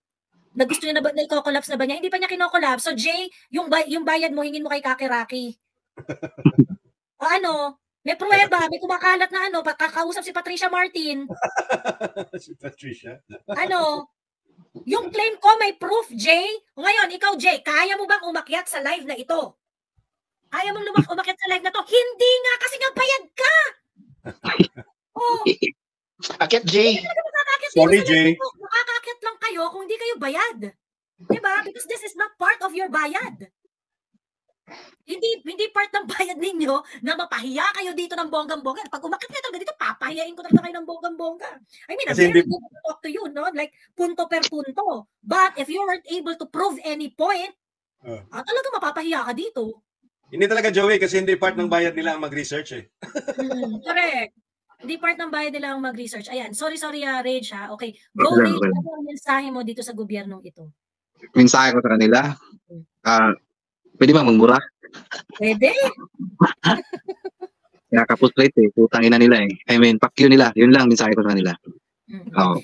Na gusto niya na i-collapse na ba niya? Hindi pa niya kinokollapse. So, Jay, yung bayad mo, hingin mo kay Kakiraki. O may pruweba, may kumakalat na kakausap si Patricia Martin. Si Patricia? Yung claim ko may proof, Jay. Ngayon, ikaw, Jay, kaya mo bang umakyat sa live na ito? Kaya mong umakyat sa live na to? Hindi nga, kasi nga bayad ka. Akyat, Jay. Sorry, Jay. Makakakyat lang kayo kung hindi kayo bayad. Diba? Because this is not part of your bayad. Hindi part ng bayad ninyo na mapahiya kayo dito ng bonggang-bongga. Pag umakit kayo talaga dito, papahiyain ko talaga kayo ng bonggang-bongga. I mean, I'm very good to talk to you, no? Like, punto per punto. But if you weren't able to prove any point, talaga mapapahiya ka dito. Hindi talaga, Joey, kasi hindi part ng bayad nila ang mag-research eh. Correct. Hindi part ng bayad nila ang mag-research. Ayan, sorry, Rage ha. Okay, go Rage, ano ang mensahe mo dito sa gobyernong ito? Mensahe ko sa kanila, pwede ba magmura? Pwede. Kaya ka-frustrate eh. Putang ina nila eh. I mean, fuck you nila. Yun lang, mensahe ko sa kanila.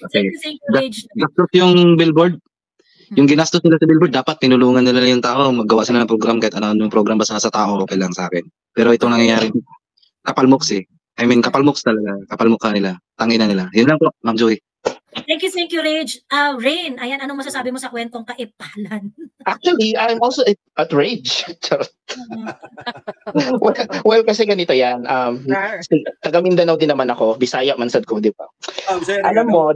Kasi gastos yung billboard. Yung ginastos nila sa billboard, dapat tinulungan nila yung tao. Maggawa sila ng program kahit ano yung program basta sa tao, okay lang sa akin. Pero itong nangyayari, kapalmoks eh. I mean, kapalmoks talaga. Kapalmukha nila. Tangina nila. Yun lang po, Ma'am Joy. Thank you, Rage. Rain, ayan, anong masasabi mo sa kwentong kaipalan? Actually, I'm also at rage. Charot. well, kasi ganito yan. Taga Mindanao din naman ako. Bisaya man sad ko, di ba? Alam mo,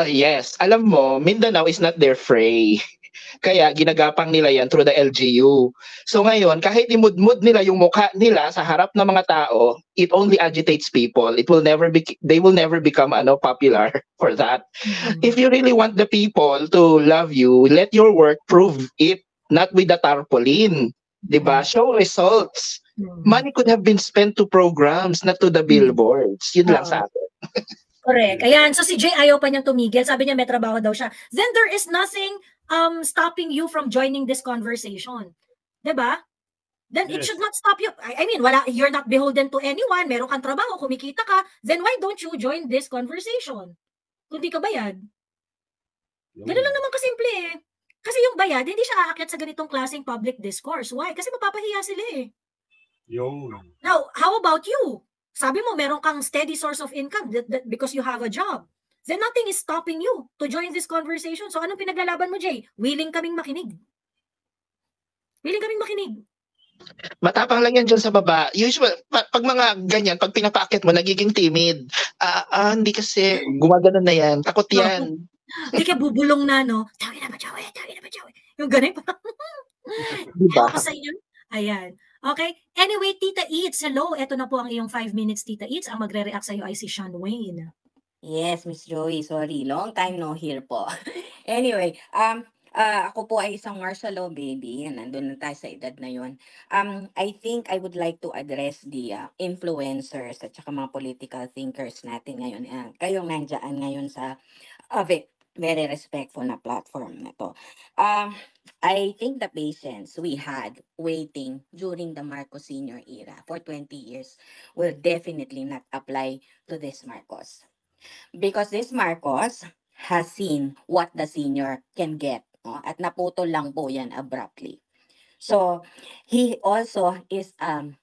yes. Alam mo, Mindanao is not their fray. Kaya ginagapang nila yan through the LGU. So ngayon, kahit imudmud nila yung mukha nila sa harap ng mga tao, it only agitates people. They will never become popular for that. If you really want the people to love you, let your work prove it, not with the tarpaulin. Diba? Show results. Money could have been spent to programs, not to the billboards. Yun lang sa akin. Correct. Ayan, so si Jay ayaw pa niyang tumigil. Sabi niya may trabaho daw siya. Then there is nothing stopping you from joining this conversation. Diba? Then it should not stop you. I mean, you're not beholden to anyone. Meron kang trabaho, kumikita ka. Then why don't you join this conversation? Kung di ka bayad. Ganun lang naman kasimple eh. Kasi yung bayad, hindi siya aakyat sa ganitong klaseng public discourse. Why? Kasi mapapahiya sila eh. Now, how about you? Sabi mo, meron kang steady source of income because you have a job. Then nothing is stopping you to join this conversation. So anong pinaglalaban mo, Jay? Willing kaming makinig. Willing kaming makinig. Matapang lang yan dyan sa baba. Usual, pag mga ganyan, pag pinapakit mo, nagiging timid. Hindi kasi, gumagano na yan. Takot yan. Hindi ka bubulong na, no? Tawin na ba, Joey? Yung ganun pa. Diba? Ako sa inyo. Ayan. Okay. Anyway, Tita Eats, hello. Ito na po ang iyong 5 minutes, Tita Eats. Ang magre-react sa iyo ay si Sean Wayne. Yes, Miss Joey. Sorry. Long time no hear po. Anyway, ako po ay isang martial law baby. Nandun na tayo sa edad na yun. I think I would like to address the influencers at saka mga political thinkers natin ngayon. Kayong nandiyan ngayon sa very respectful na platform na to. I think the patience we had waiting during the Marcos Sr. era for 20 years will definitely not apply to this Marcos. Because this Marcos has seen what the senior can get. No? At naputol lang po yan abruptly. So, he also is,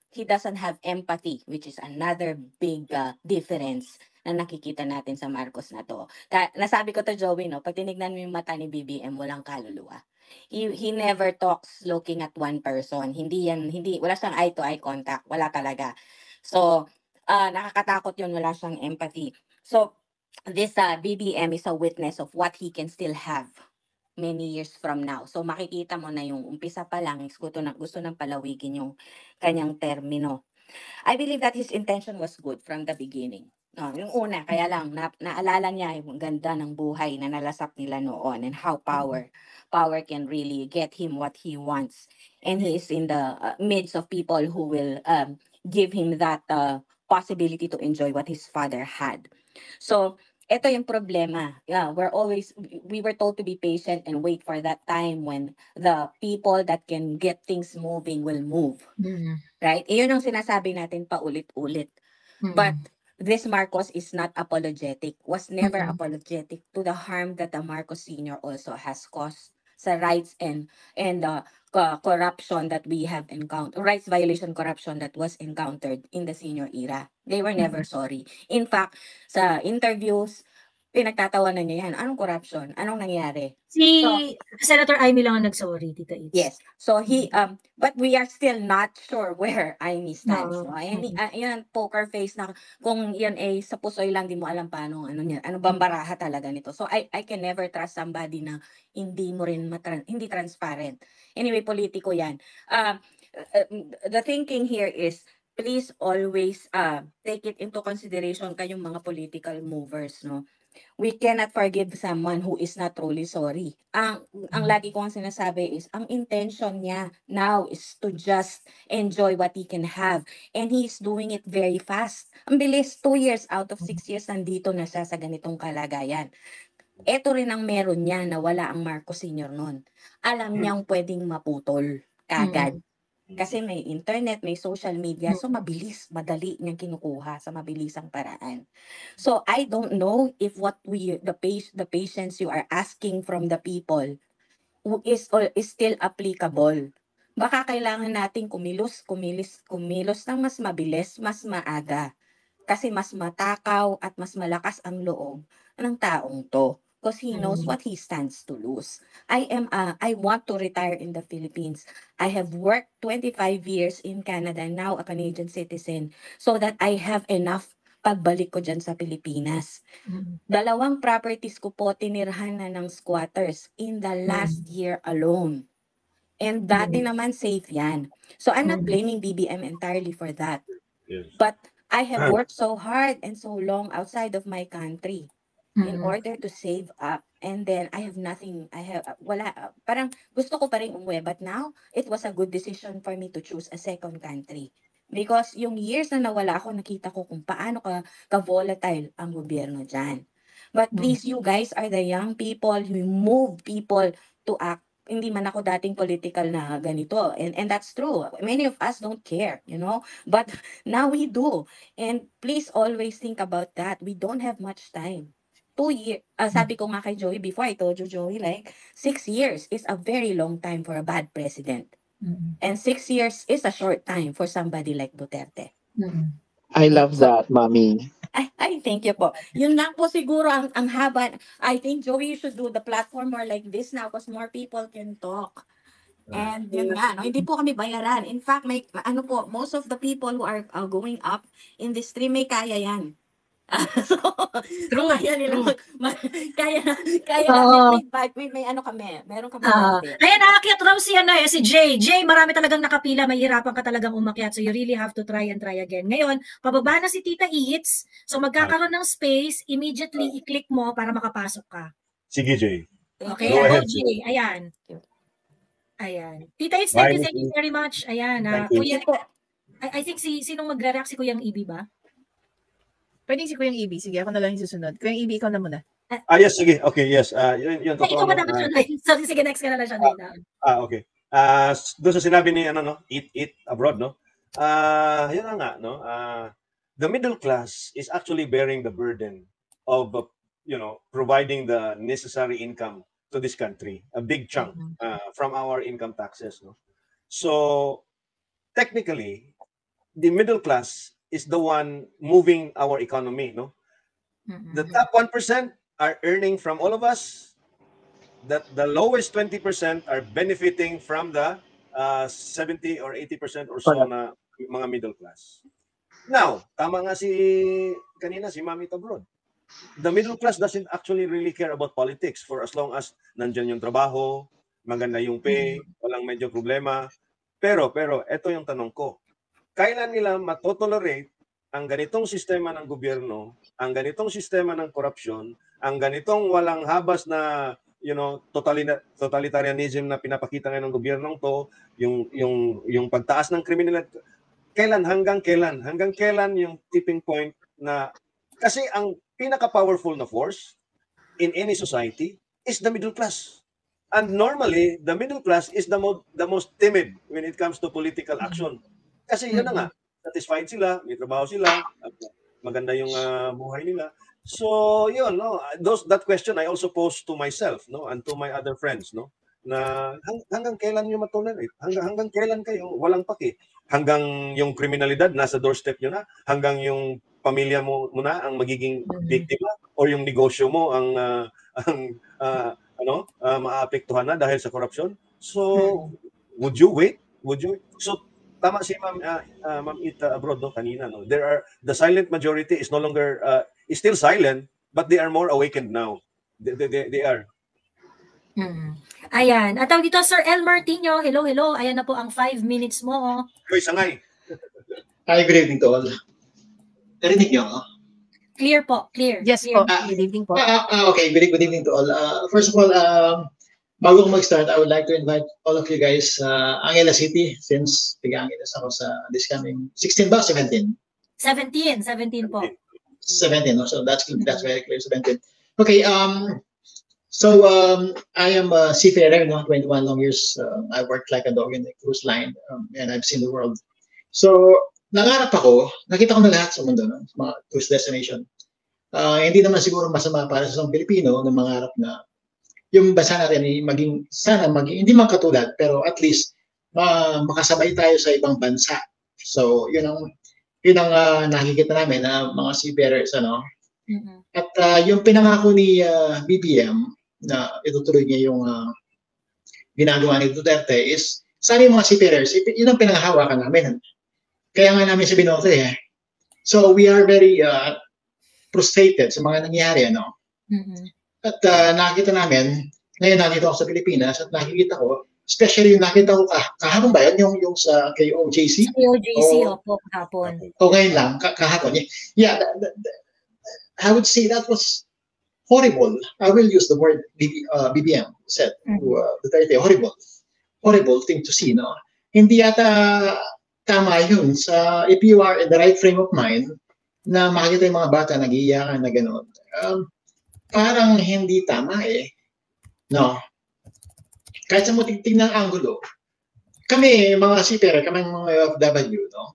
he doesn't have empathy, which is another big difference na nakikita natin sa Marcos na to. Nasabi ko to Joey, no? Pag tinignan mo yung mata ni BBM, walang kaluluwa. He never talks looking at one person. Wala siyang eye-to-eye contact. Wala talaga. So, nakakatakot yun. Wala siyang empathy. So, this BBM is a witness of what he can still have many years from now. So, makikita mo na yung umpisa pa lang, gusto nang palawigin yung kanyang termino. I believe that his intention was good from the beginning. No, yung una, kaya lang, naalala niya yung ganda ng buhay na nalasap nila noon and how power can really get him what he wants. And he is in the midst of people who will give him that possibility to enjoy what his father had. So, ito yung problema. Yeah, we were told to be patient and wait for that time when the people that can get things moving will move. Right? Iyon yung sinasabi natin paulit-ulit. But this Marcos is not apologetic, was never apologetic to the harm that the Marcos Sr. also has caused sa rights and corruption that we have encountered, rights violation corruption that was encountered in the senior era. They were never sorry. In fact, sa interviews, pinagtatawanan niya yan. Anong corruption? Anong nangyari? Si Senator Amy lang ang nag-sorry, Tita Eats. Yes. So but we are still not sure where Amy stands. No? Yan, poker face na kung yan ay sa pusoy lang, di mo alam paano, ano bang baraha talaga nito. So I can never trust somebody na hindi mo rin hindi transparent. Anyway, politiko yan. The thinking here is, please always take it into consideration kayong mga political movers, no? We cannot forgive someone who is not truly sorry. Ang lagi ko ang sinasabi is, ang intention niya now is to just enjoy what he can have. And he's doing it very fast. Ang bilis, 2 years out of 6 years, nandito na siya sa ganitong kalagayan. Ito rin ang meron niya na wala ang Marcos Sr. noon. Alam niyang pwedeng maputol kagad. Kasi may internet, may social media, so mabilis, madali niyang kinukuha sa mabilisang paraan. So I don't know if the patience you are asking from the people is still applicable. baka kailangan nating kumilos ng mas mabilis, mas maaga. Kasi mas matakaw at mas malakas ang loob ng taong to. Because he knows what he stands to lose. I want to retire in the Philippines. I have worked 25 years in Canada, now a Canadian citizen, so that I have enough pagbalik ko dyan sa Pilipinas. 2 properties ko po tinirhan na ng squatters in the last year alone. And dati naman safe yan. So I'm not blaming BBM entirely for that. Yes. But I have worked so hard and so long outside of my country in order to save up. And then I have nothing, parang gusto ko pa rin umuwi. But now, it was a good decision for me to choose a second country. Because yung years na nawala ako, nakita ko kung paano ka-volatile ang gobyerno dyan. But please, you guys are the young people who move people to act. Hindi man ako dating political na ganito. And that's true. Many of us don't care, you know. But now we do. And please always think about that. We don't have much time. 2 years. Sabi ko nga kay Joey before, I told you, Joey, like 6 years is a very long time for a bad president. And 6 years is a short time for somebody like Duterte. I love that, Mommy. I thank you po. Yun lang po siguro ang haba. I think, Joey, you should do the platform more like this now because more people can talk. And yun nga, no? Hindi po kami bayaran. In fact, may, most of the people who are going up in this stream, may kaya yan. So, kaya nila kaya may ano kami, meron kami. Ayan, naakyat raw si Jay. Jay, marami talagang nakapila, mahirapan ka talagang umakyat. So you really have to try and try again. Ngayon, pababa na si Tita Eats. So magkakaroon ng space, immediately i-click mo para makapasok ka. Sige, Jay. Okay, go Jay. Ayan. Tita Eats, thank you very much. Ayan. Kuya, I think sinong magre-react, si Kuyang Ibi ba? Pwedeng si Kuyang Ibi. Sige, ako na lang yung susunod. Kuyang Ibi, ikaw na muna. Yes, sige. Okay, yes. Yun ikaw ba naman siya? Sorry, sige, next ka na lang siya. Okay. Doon sa sinabi ni, eat abroad, no? Yun na nga, no? The middle class is actually bearing the burden of, providing the necessary income to this country. A big chunk from our income taxes, no? So, technically, the middle class is the one moving our economy, no? The top 1% are earning from all of us. That the lowest 20% are benefiting from the 70 or 80% or so na mga middle class. Now, tama nga kanina si Mami Tabrod. The middle class doesn't actually really care about politics for as long as nandyan yung trabaho, maganda yung pay, walang medyo problema. Pero, eto yung tanong ko. Kailan nila matotolerate ang ganitong sistema ng gobyerno, ang ganitong sistema ng korupsyon, ang ganitong walang habas na totalitarianism na pinapakita ngayon ng gobyernong to, yung pagtaas ng kriminalidad. Hanggang kailan yung tipping point na kasi ang pinaka-powerful na force in any society is the middle class. And normally, the middle class is the most timid when it comes to political action. Kasi yun na nga, satisfied sila, may trabaho sila, maganda yung buhay nila. So, yun, no, that question I also pose to myself, no, and to my other friends, no, na hanggang kailan nyo matolerate? Hanggang kailan kayo walang paki? Hanggang yung kriminalidad nasa doorstep nyo na? Hanggang yung pamilya mo na ang magiging biktima? Or yung negosyo mo ang maapektuhan na dahil sa corruption? So, would you wait? So, tama si Ma'am Ita abroad, no, kanina, no. The silent majority is no longer is still silent, but they are more awakened now. They are. Ayan. At dito, Sir El Martino. Hello. Ayan na po ang 5 minutes mo. Hoy, sangay. Hi, good evening to all. Narinig niyo ako? Clear po, clear. Yes po, good evening po. Okay, good evening to all. First of all, bago ko mag-start, I would like to invite all of you guys sa Angeles City since taga-Angeles ako sa this coming 16 ba? 17? 17 po. 17, no? So that's very clear, 17. Okay, so I am a seafarer, 21 long years. I worked like a dog in the cruise line and I've seen the world. So, nangarap ako, nakita ko na lahat sa mundo, no? Mga cruise destination. Hindi naman siguro masama para sa isang Pilipino na mangarap na yung bansa natin maging, hindi man katulad, pero at least makasabay tayo sa ibang bansa. So, yun ang nakikita namin na mga seafarers, ano. At yung pinangako ni BBM na itutuloy niya yung ginagawa ni Duterte is, sana yung mga seafarers, yun ang pinanghahawakan namin. Kaya nga namin si Binote eh. So, we are very frustrated sa mga nangyayari, ano. At nakita namin, ngayon nandito ako sa Pilipinas at nakikita ko, especially yung nakita ko kahapon ba yan, yung sa kay OJC? Sa OJC, opo, kahapon. O ngayon lang, kahapon. Yeah, I would say that was horrible. I will use the word BBM said to Duterte, horrible thing to see, no? Hindi yata tama yun sa, if you are in the right frame of mind, na makikita yung mga bata nag-iiyakan na gano'n. Parang hindi tama eh. No. Kahit sa mutigtig ng angulo, kami, mga seafarer, kami mga OFW, no?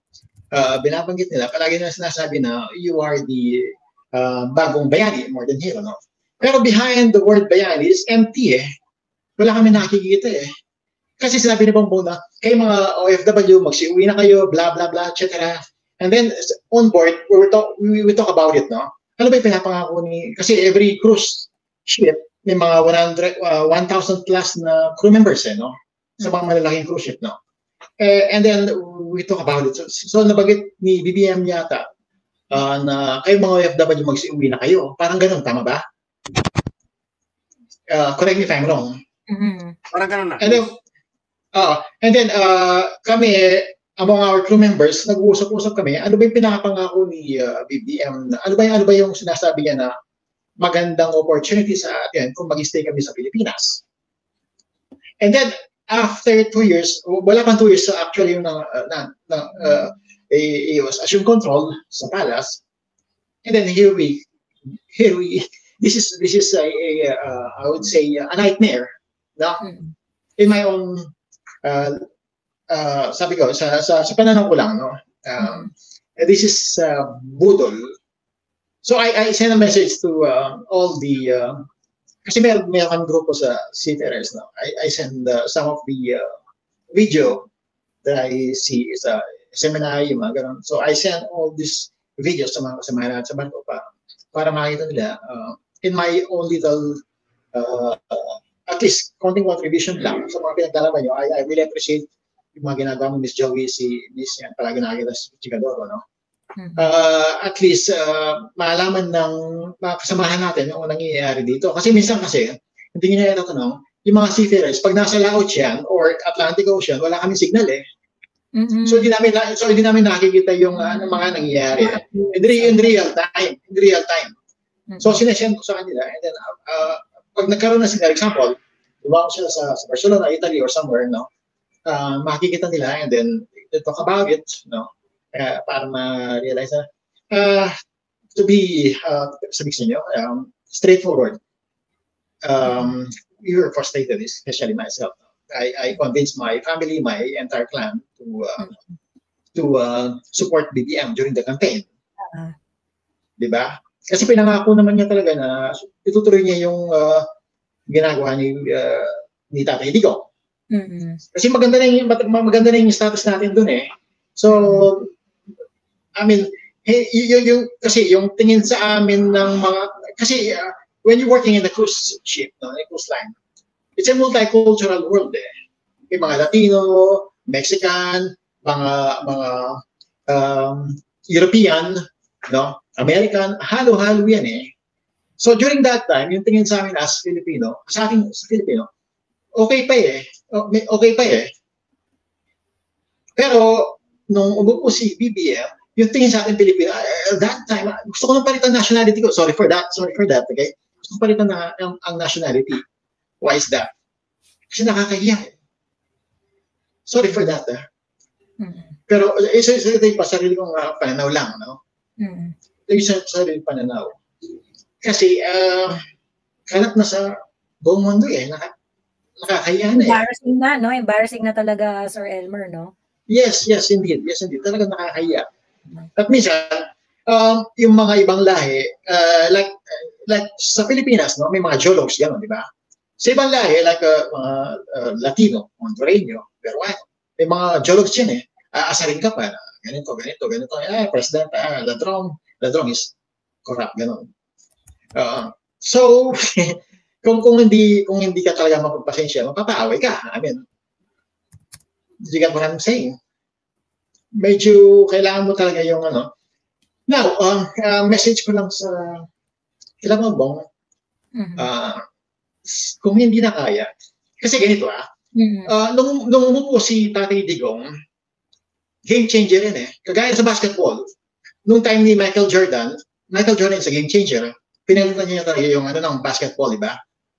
Binabanggit nila, palagi na sinasabi na you are the bagong bayani, more than hero, no? Pero behind the word bayani is empty eh. Wala kami nakikita eh. Kasi sinabi ni Bongbong na, kayo mga OFW, magsiuwi na kayo, blah, blah, blah, etc. And then, on board, we talk about it, no? Ano ba yung pinapangako ni, kasi every cruise ship, may mga 1,000 plus na crew members, eh, no? Sa mga malalaking cruise ship, no? And then, we talk about it. So nabagit ni BBM yata na kayo mga OFW magsiuwi na kayo. Parang ganun, tama ba? Correct me if I'm wrong. Parang ganun na. And then, kami, among our crew members, nag-uusap-usap kami, ano ba yung pinakapangako ni BBM? Ano ba yung sinasabi niya na magandang opportunity sa atin kung mag-stay kami sa Pilipinas? And then, after 2 years, wala pang 2 years actually yung he was assumed control sa palace. And then here we this is I would say a nightmare, no? In my own sabi ko sa pananaw ko lang, no? This is budol. So I sent a message to all the kasi meron kami grupo sa seafarers, no? I send some of the video that I see is a seminar, yung mga ganun. So I send all these videos sa mga kasamahan natin sa barko para makita nila in my own little at least konting contribution lang sa mga pinagdalaman nyo. I really appreciate yung mga ginagawa mo, Miss Joey, si Miss yan, palagi nakikita si Chikadoro, no? At least maalaman ng mga kasamahan natin yung nangyayari dito. Kasi minsan hindi nyo na itatanong, yung mga seafarers, pag nasa Laos yan or Atlantic Ocean, wala kaming signal eh. So hindi namin nakikita yung mga nangyayari in real time. So sinesend ko sa kanila, and then pag nagkaroon na sila, example, diba ko sila sa Barcelona, Italy or somewhere, no? Makikita nila, and then they talk about it, no? Para ma-realize na to be sabi sa inyo, straightforward. We were frustrated, especially myself. I convinced my family, my entire clan to support BBM during the campaign. Diba? Kasi pinangako naman niya talaga na itutuloy niya yung ginagawa ni Tatay Digong. Kasi maganda na yung status natin dun eh. So, I mean, kasi yung tingin sa amin ng mga, kasi when you're working in the cruise ship, no, in a cruise line, it's a multicultural world eh. May mga Latino, Mexican, mga European, no, American, halo-halo yan eh. So during that time, yung tingin sa amin as Filipino, sa Filipino, okay pa eh. Pero nung umupo si BBM, yung tingin sa atin Pilipino, that time, gusto ko nang palitan nationality ko. Sorry for that, okay? Gusto ko palitan ang nationality. Why is that? Kasi nakakahiya. Sorry for that. Pero ito yung sarili kong pananaw lang, no? Ito yung sarili kong pananaw. Kasi, kalat na sa buong mundo eh. Nakakahiya na eh. Embarrassing na, no? Embarrassing na talaga, Sir Elmer, no? Yes, indeed. Talagang nakakahiya. At minsan, yung mga ibang lahi, like sa Pilipinas, no, may mga Jologs, gano'n, di ba? Sa ibang lahi, like mga Latino, Hondureño, Peruano, may mga jologs yan eh. Aasarin ka pa, ganito. President, Ladrong is corrupt, gano'n. So, kung hindi ka talaga mapagpasensya, mapapaaway ka. I mean, you get what I'm saying? Medyo kailangan mo talaga yung ano. Now, message ko lang sa kailangan bang kung hindi na kaya. Kasi ganito nung umupo si Tatay Digong, game changer rin eh. Kagaya sa basketball, nung time ni Michael Jordan is a game changer. Pinalitan niya talaga yung ng basketball, di ba?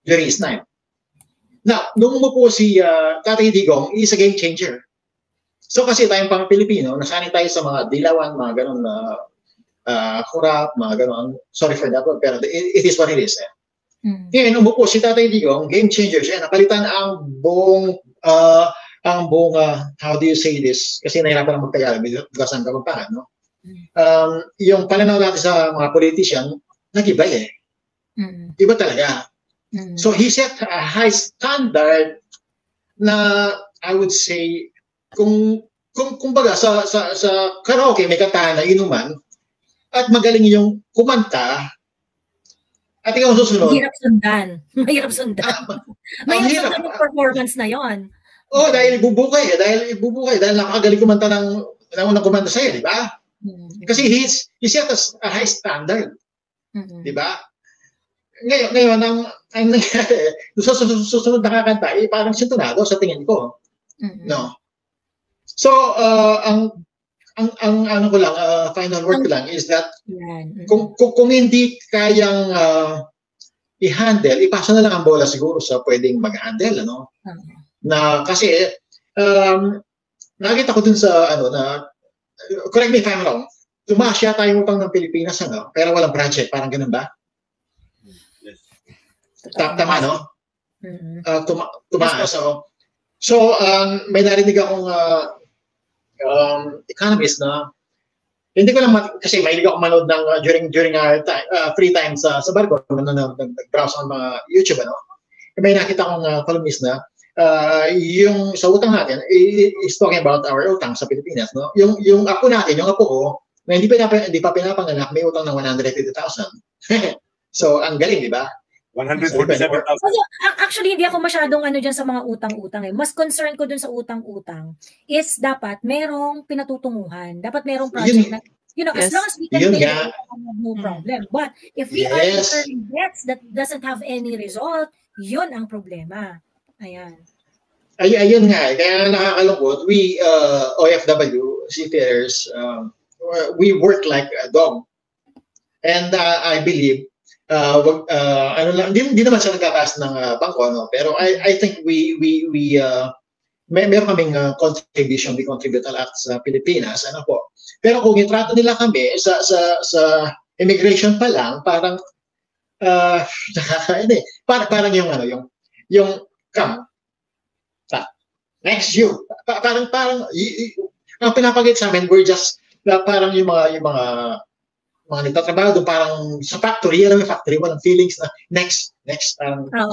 During his time. Now, nung umupo si Tatay Digong, is a game changer. So kasi tayong pang Pilipino, nasanay tayo sa mga dilawan, mga ganun na kurap, mga ganun. Sorry for that word, pero it is what it is. Ngayon, umupo si Tatay Digong, game changer siya. Napalitan ang buong, how do you say this? Kasi nahirapan ang magtagalog, because ang kapagpahan, no? Yung pananaw natin sa mga politician, nag-iba eh. Iba talaga. So he set a high standard na, I would say, kung baga sa karaoke, may kantahan na inuman, at magaling yung kumanta, at ikaw susunod. Mahirap sundan. Mahirap sundan yung performance na yon. Oh, dahil ibubukay. Dahil nakakagaling kumanta ng unang kumanta sa'yo, di ba? Kasi he set a high standard. Di ba? Ngayon, ang nangyari, susunod na kakanta, parang sintonado sa tingin ko. No? So, ang ano ko lang, final word ko lang is that kung hindi kayang i-handle, ipasa na lang ang bola siguro sa pwedeng mag-handle, ano? Na kasi nakita ko dun sa correct me if I'm wrong, tumaas yata yung utang ng Pilipinas, ano? Pero walang project, parang ganun ba? Tama, no? Tumaas. So, may narinig akong economist na hindi ko lang kasi mahilig ako manood ng during our free time sa barko nag-browse ng mga YouTube, ano? May nakita akong columnist na yung sa utang natin is talking about our utang sa Pilipinas, no? Yung apo natin, yung apo ko na hindi pa pinapanganak, may utang ng 150,000. So ang galing, di ba? 147,000. Actually, hindi ako masyadong dyan sa mga utang-utang eh. Mas concern ko dun sa utang-utang is dapat merong pinatutunguhan. Dapat merong project na, as long as we can pay it, no problem. But if we are incurring debts that doesn't have any result, yun ang problema. Ayan. Ayun nga. Kaya nakakalungkot. We, OFW, seafarers, we work like a dog. And I believe, hindi naman siya nagkataas ng bangko, no? Pero I think meron kaming contribution, we contribute a lot sa Pilipinas, ano po. Pero kung itrato nila kami sa immigration pa lang, parang parang yung come, next you, parang ang pinapagit sa amin, we're just parang yung mga nagtatrabaho doon, parang sa factory, alam mo, factory, walang feelings na next,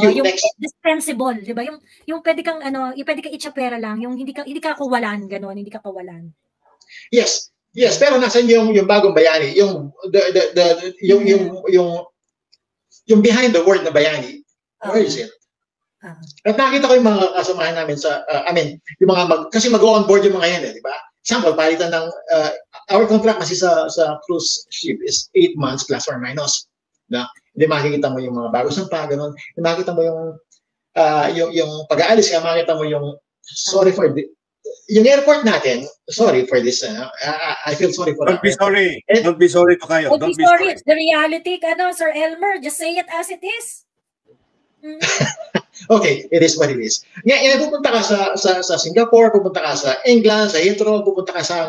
yung next. Dispensable, di ba? Yung pwede kang, pwede kang itchapera lang, yung hindi ka kawalan, gano'n, hindi ka kawalan. Yes, pero nasan yung bagong bayani, yung behind the word na bayani, where is it? At nakita ko yung mga kasamahan namin yung mga kasi mag-on board yung mga yan, di ba? Example, palitan ng our contract kasi sa cruise ship is 8 months plus or minus. Na hindi makikita mo yung mga bagos ng pa, gano'n. Hindi makikita mo yung pag-aalis, kaya makikita mo yung yung airport natin, sorry for this, I feel sorry for that. Don't be sorry to kayo. Don't be sorry. It's the reality, Sir Elmer. Just say it as it is. Okay, it is what it is. Ngayon, pupunta ka sa Singapore, pupunta ka sa England, sa Heathrow, pupunta ka sa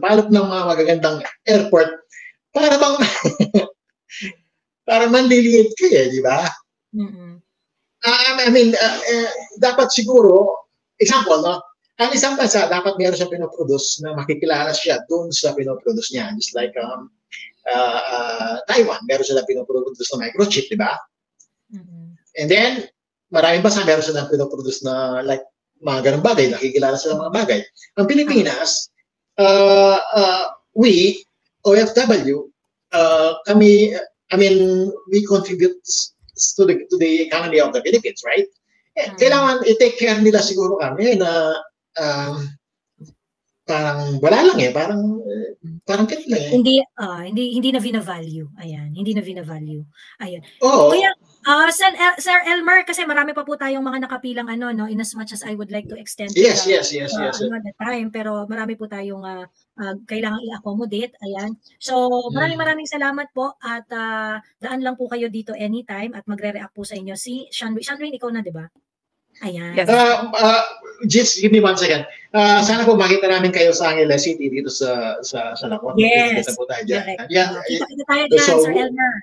palop ng mga magagandang airport para bang para manliliit ka di ba? I mean, dapat siguro, example, no? Ang isang bansa, dapat meron siya pinoproduce na makikilala siya dun sa pinoproduce niya. Just like Taiwan, meron sila pinoproduce na microchip, di ba? And then, maraming bansa meron silang pinoproduce na like mga ganung bagay, nakikilala sila mga bagay. Ang Pilipinas, we, OFW, kami, I mean, we contribute to the economy of the Philippines, right? Kailangan i-take care nila siguro kami na parang wala lang parang kit lang hindi na vina-value. Ayan, hindi na vina-value. Ayan. Oo. Kaya Sir Elmer, kasi marami pa po tayong mga nakapilang no, in as much as I would like to extend yes. The time, pero marami po tayong kailangang i-accommodate. Ayan. So, maraming salamat po at daan lang po kayo dito anytime at magre-react po sa inyo si Shanwin, ikaw na, 'di ba? Ayan. Yes. Just give me 1 second. Sana po makita namin kayo sa Angeles City dito sa Lacon. Yes. Kita po tayo dyan. Kita tayo dyan, Sir Elmer.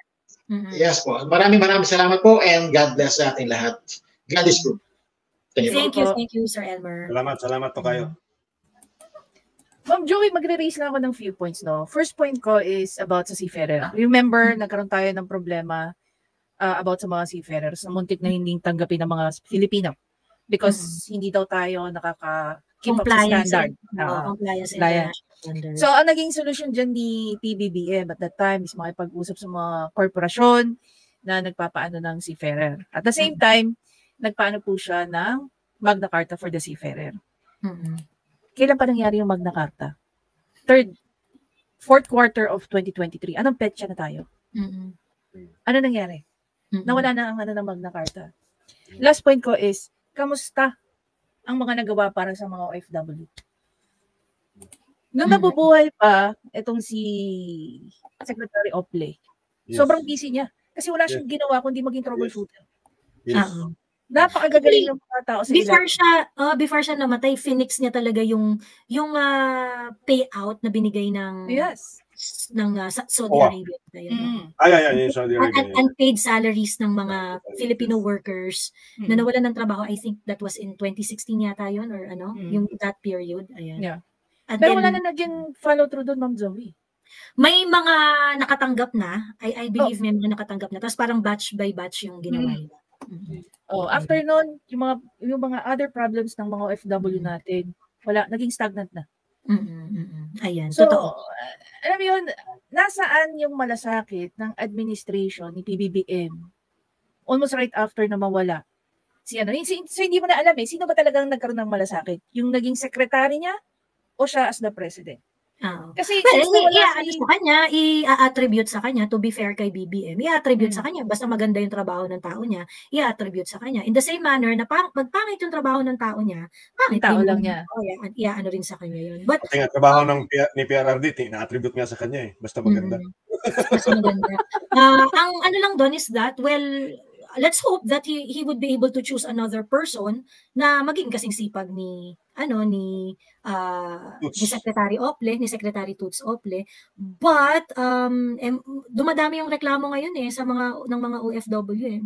Yes po. Maraming salamat po and God bless sa ating lahat. God is good. Thank you, Sir Elmer. Salamat po kayo. Ma'am Joey, magre-raise lang ako ng few points, no? First point ko is about sa seafarer. Remember, nagkaroon tayo ng problema about sa mga seafarers na muntik na hindi tanggapin ng mga Filipino because hindi daw tayo nakaka-keep up sa standard. Compliance standard. So, ang naging solusyon dyan ni PBBM at that time is makipag-usap sa mga korporasyon na nagpapaano ng seafarer. At the same time, nagpaano po siya ng Magna Carta for the seafarer. Kailan pa nangyari yung Magna Carta? Fourth quarter of 2023. Anong petsa na tayo? Ano nangyari? Nawala na ang ng Magna Carta. Last point ko is, kamusta ang mga nagawa para sa mga OFW? Nung nabubuhay pa, itong si Secretary Ople, sobrang busy niya. Kasi wala siyang ginawa kundi maging troubleshooter. Napakagagaling ng mga tao sa before siya namatay, Phoenix niya talaga yung payout na binigay ng Saudi Arabia. Saudi Arabia. Unpaid salaries ng mga Filipino workers na nawalan ng trabaho. I think that was in 2016 yata yun or yung that period. Ayan. Yeah. Pero wala na naging follow through doon, Ma'am Zoe. May mga nakatanggap na. I believe may mga nakatanggap na. Tapos parang batch by batch yung ginawa nila. After nun, yung mga other problems ng mga OFW natin, wala, naging stagnant na. Ayan, so, totoo. Alam mo yun, nasaan yung malasakit ng administration ni PBBM almost right after na mawala? So hindi mo na alam sino ba talagang nagkaroon ng malasakit? Yung naging secretary niya o siya as the president? Kasi i-attribute sa kanya, to be fair kay BBM, i-attribute sa kanya, basta maganda yung trabaho ng tao niya, i-attribute sa kanya. In the same manner, na magpangit yung trabaho ng tao niya, pangit tao lang niya. Ano rin sa kanya yun. But, kasi nga, trabaho ni PRRD, na-attribute nga sa kanya basta maganda. Basta maganda. Ang ano lang doon is that, well, let's hope that he would be able to choose another person na maging kasing sipag ni Secretary Ople, ni Secretary Toots Ople. But dumadami yung reklamo ngayon sa ng mga OFW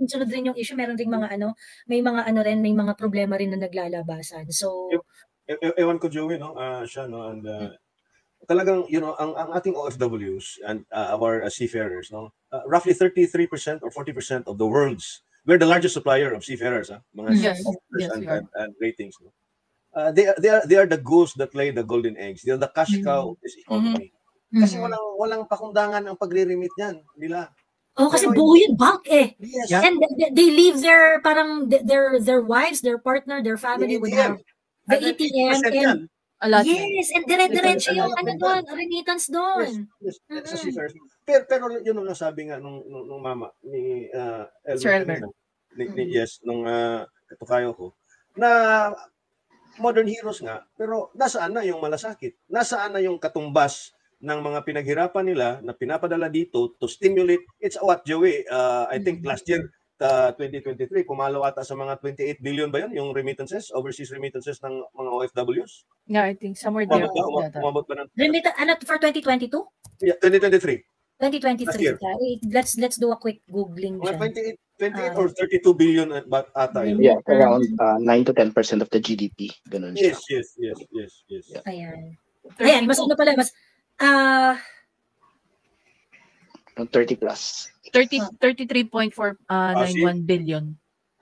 Sunod rin yung issue, meron ring mga may mga problema rin na naglalabasan. So ewan ko, Joey, and talagang ang ating OFWs and our seafarers, roughly 33% or 40% of the world's, we're the largest supplier of seafarers, mga and ratings. They are the goose that lay the golden eggs. They are the cash cow of this economy. Kasi walang pakundangan ang pagre-remit niyan nila. Kasi buo yun, bank Yes. And they leave their wives, their partner, their family would have the ATM and yes, and dire-diretso yung remittance doon. Yes. Pero yun ang nasabi nga nung mama ni Elmer. Yes, nung katukayo ko, na modern heroes nga, pero nasaan na yung malasakit? Nasaan na yung katumbas ng mga pinaghirapan nila na pinapadala dito to stimulate? It's what, Joey? I think last year, 2023, pumalo ata sa mga 28 billion ba yun, yung remittances, overseas remittances ng mga OFWs? Yeah, I think somewhere there. Umabot ba ng... for 2022? Yeah, 2023. 2023. Let's do a quick googling. 28 or 32 billion ata yun. Yeah, around 9 to 10% of the GDP. Ganun siya. Yes. Ayan, mas pala, mas 30 plus. 33.491 billion.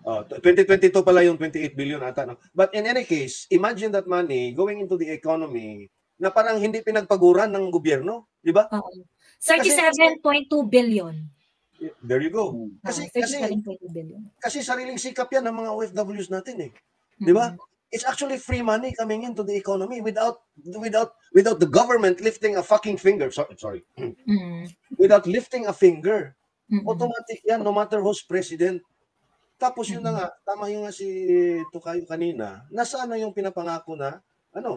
2022 pala yung 28 billion ata. No? But in any case, imagine that money going into the economy na parang hindi pinagpaguran ng gobyerno, di ba? 37.2 billion. There you go. Kasi 37.2 billion. Kasi sariling sikap yan ng mga OFWs natin eh. Di ba? It's actually free money coming into the economy without the government lifting a fucking finger. Sorry. Without lifting a finger. Automatic yan, no matter who's president. Tapos yun na nga, tama yung nga si Tukayo kanina, nasaan na yung pinapangako na, and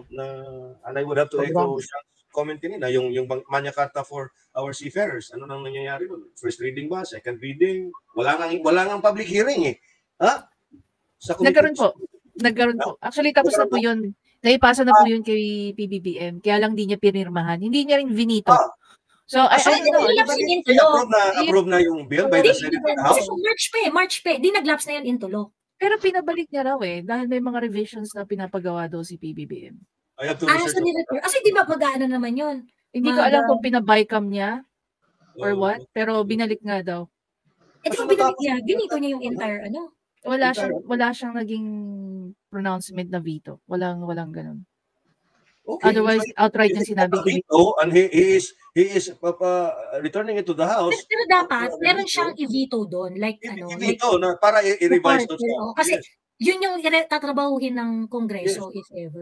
I would have to echo Sean's comment kanina, yung Magna Carta for our seafarers. Ano nang nangyayari doon? First reading ba? Second reading? Wala nang public hearing eh. Ha? Nagkaroon po. Actually, tapos na po yun. Naipasa na po yun kay PBBM. Kaya lang di niya pinirmahan. Hindi niya rin vinito. So, approve na yung bill by the Senate and House. March pa eh. Di naglaps na yan into law. Pero pinabalik niya raw eh. Dahil may mga revisions na pinapagawa daw si PBBM. I have to research. Kasi di ba pag-ano naman yun? Hindi ko alam kung pinabycam niya or what. Pero binalik nga daw. Di ba binalik niya? Binito niya yung entire Wala siyang naging pronouncement na veto. Walang ganun. Okay. Otherwise, outright yung sinabi veto, and he is returning it to the House. Pero dapat, meron siyang i-veto doon. Like, i-veto na para i-revise doon. Kasi, yun yung tatrabahuhin ng Kongreso, if ever.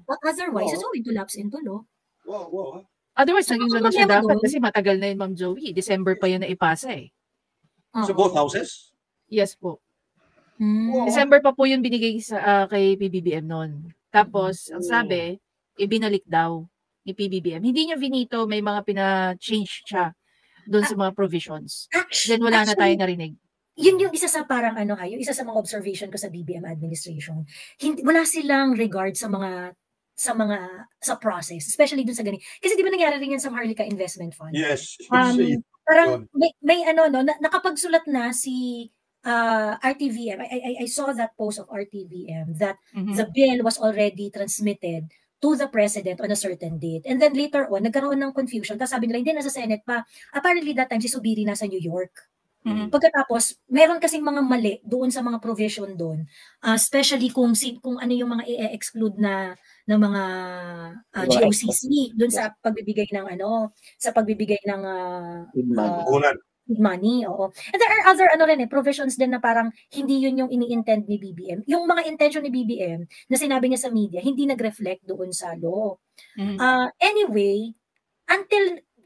But otherwise, it's going to lapse into law. Wow. Otherwise, naging ganun siya dapat kasi matagal na yun, Ma'am Joey. December pa yun na ipasa eh. So, both houses? Yes po. December pa po yun binigay kay PBBM noon. Tapos, ang sabi, ibinalik daw ni PBBM. Hindi niya vinito, may mga pina-change siya doon sa mga provisions. Then wala na tayo narinig. Yun yung isa sa parang yung isa sa mga observation ko sa BBM administration. Wala silang regard sa process, especially dun sa ganito. Kasi di ba nangyari rin yan sa Maharlika Investment Fund? Yes. Parang may nakapagsulat na si RTVM. I saw that post of RTVM that the bill was already transmitted to the president on a certain date. And then later on, nagkaroon ng confusion. Tapos sabi nila, hindi, nasa Senate pa. Apparently that time, si Subiri nasa New York. Pagkatapos, meron kasing mga mali doon sa mga provision doon. Especially kung ano yung mga i-exclude na mga GOCC doon sa pagbibigay ng money, oo. And there are other provisions din na parang hindi yun yung ini-intend ni BBM. Yung mga intention ni BBM na sinabi niya sa media, hindi nag-reflect doon sa law. Anyway,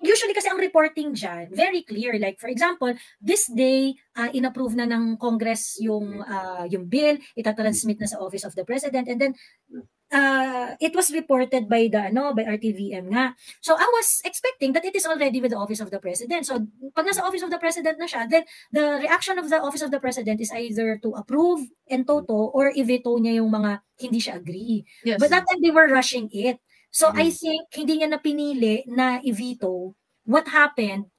usually kasi ang reporting dyan, very clear. Like for example, this day, inapprove na ng Congress yung bill, itatransmit na sa Office of the President, and then it was reported by RTVM nga. So I was expecting that it is already with the Office of the President. So pag nasa Office of the President na siya, then the reaction of the Office of the President is either to approve and toto or i-veto niya yung mga hindi siya agree. Yes. But that time they were rushing it. So I think hindi niya napinili na i-veto. What happened?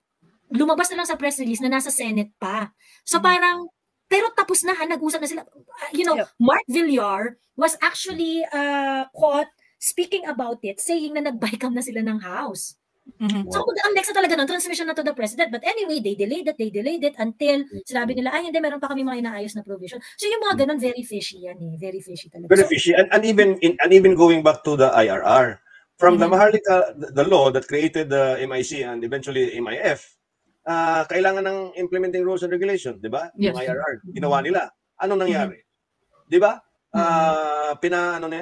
Lumabas na lang sa press release na nasa Senate pa. So parang pero tapos na, nag-usap na sila. Mark Villar was actually caught speaking about it, saying na nag-bycam na sila ng House. So, ang next na talaga nun, transmission na to the President. But anyway, they delayed it until sinabi nila, hindi, meron pa kami mga inaayos na provision. So, yung mga ganun, very fishy yan eh. Very fishy talaga. Very fishy. And even going back to the IRR, from the Maharlika, the law that created the MIC and eventually MIF, kailangan ng implementing rules and regulation, di ba? Yes. Yung IRR, ginawa nila. Anong nangyari? Di ba?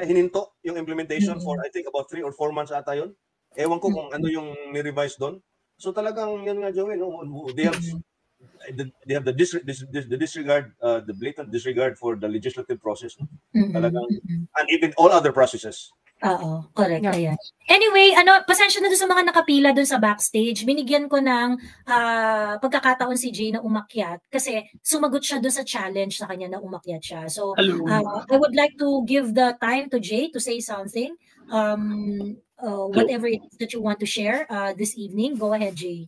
Hininto yung implementation for I think about 3 or 4 months ata yun. Ewan ko kung ano yung ni-revise doon. So talagang yan nga, Joey, they have the disregard, the blatant disregard for the legislative process. Talagang, and even all other processes. Oo, correct. Yeah. Ayan. Anyway, pasensya na doon sa mga nakapila doon sa backstage. Binigyan ko ng pagkakataon si Jay na umakyat kasi sumagot siya doon sa challenge sa kanya na umakyat siya. So, I would like to give the time to Jay to say something. Whatever it is that you want to share this evening. Go ahead, Jay.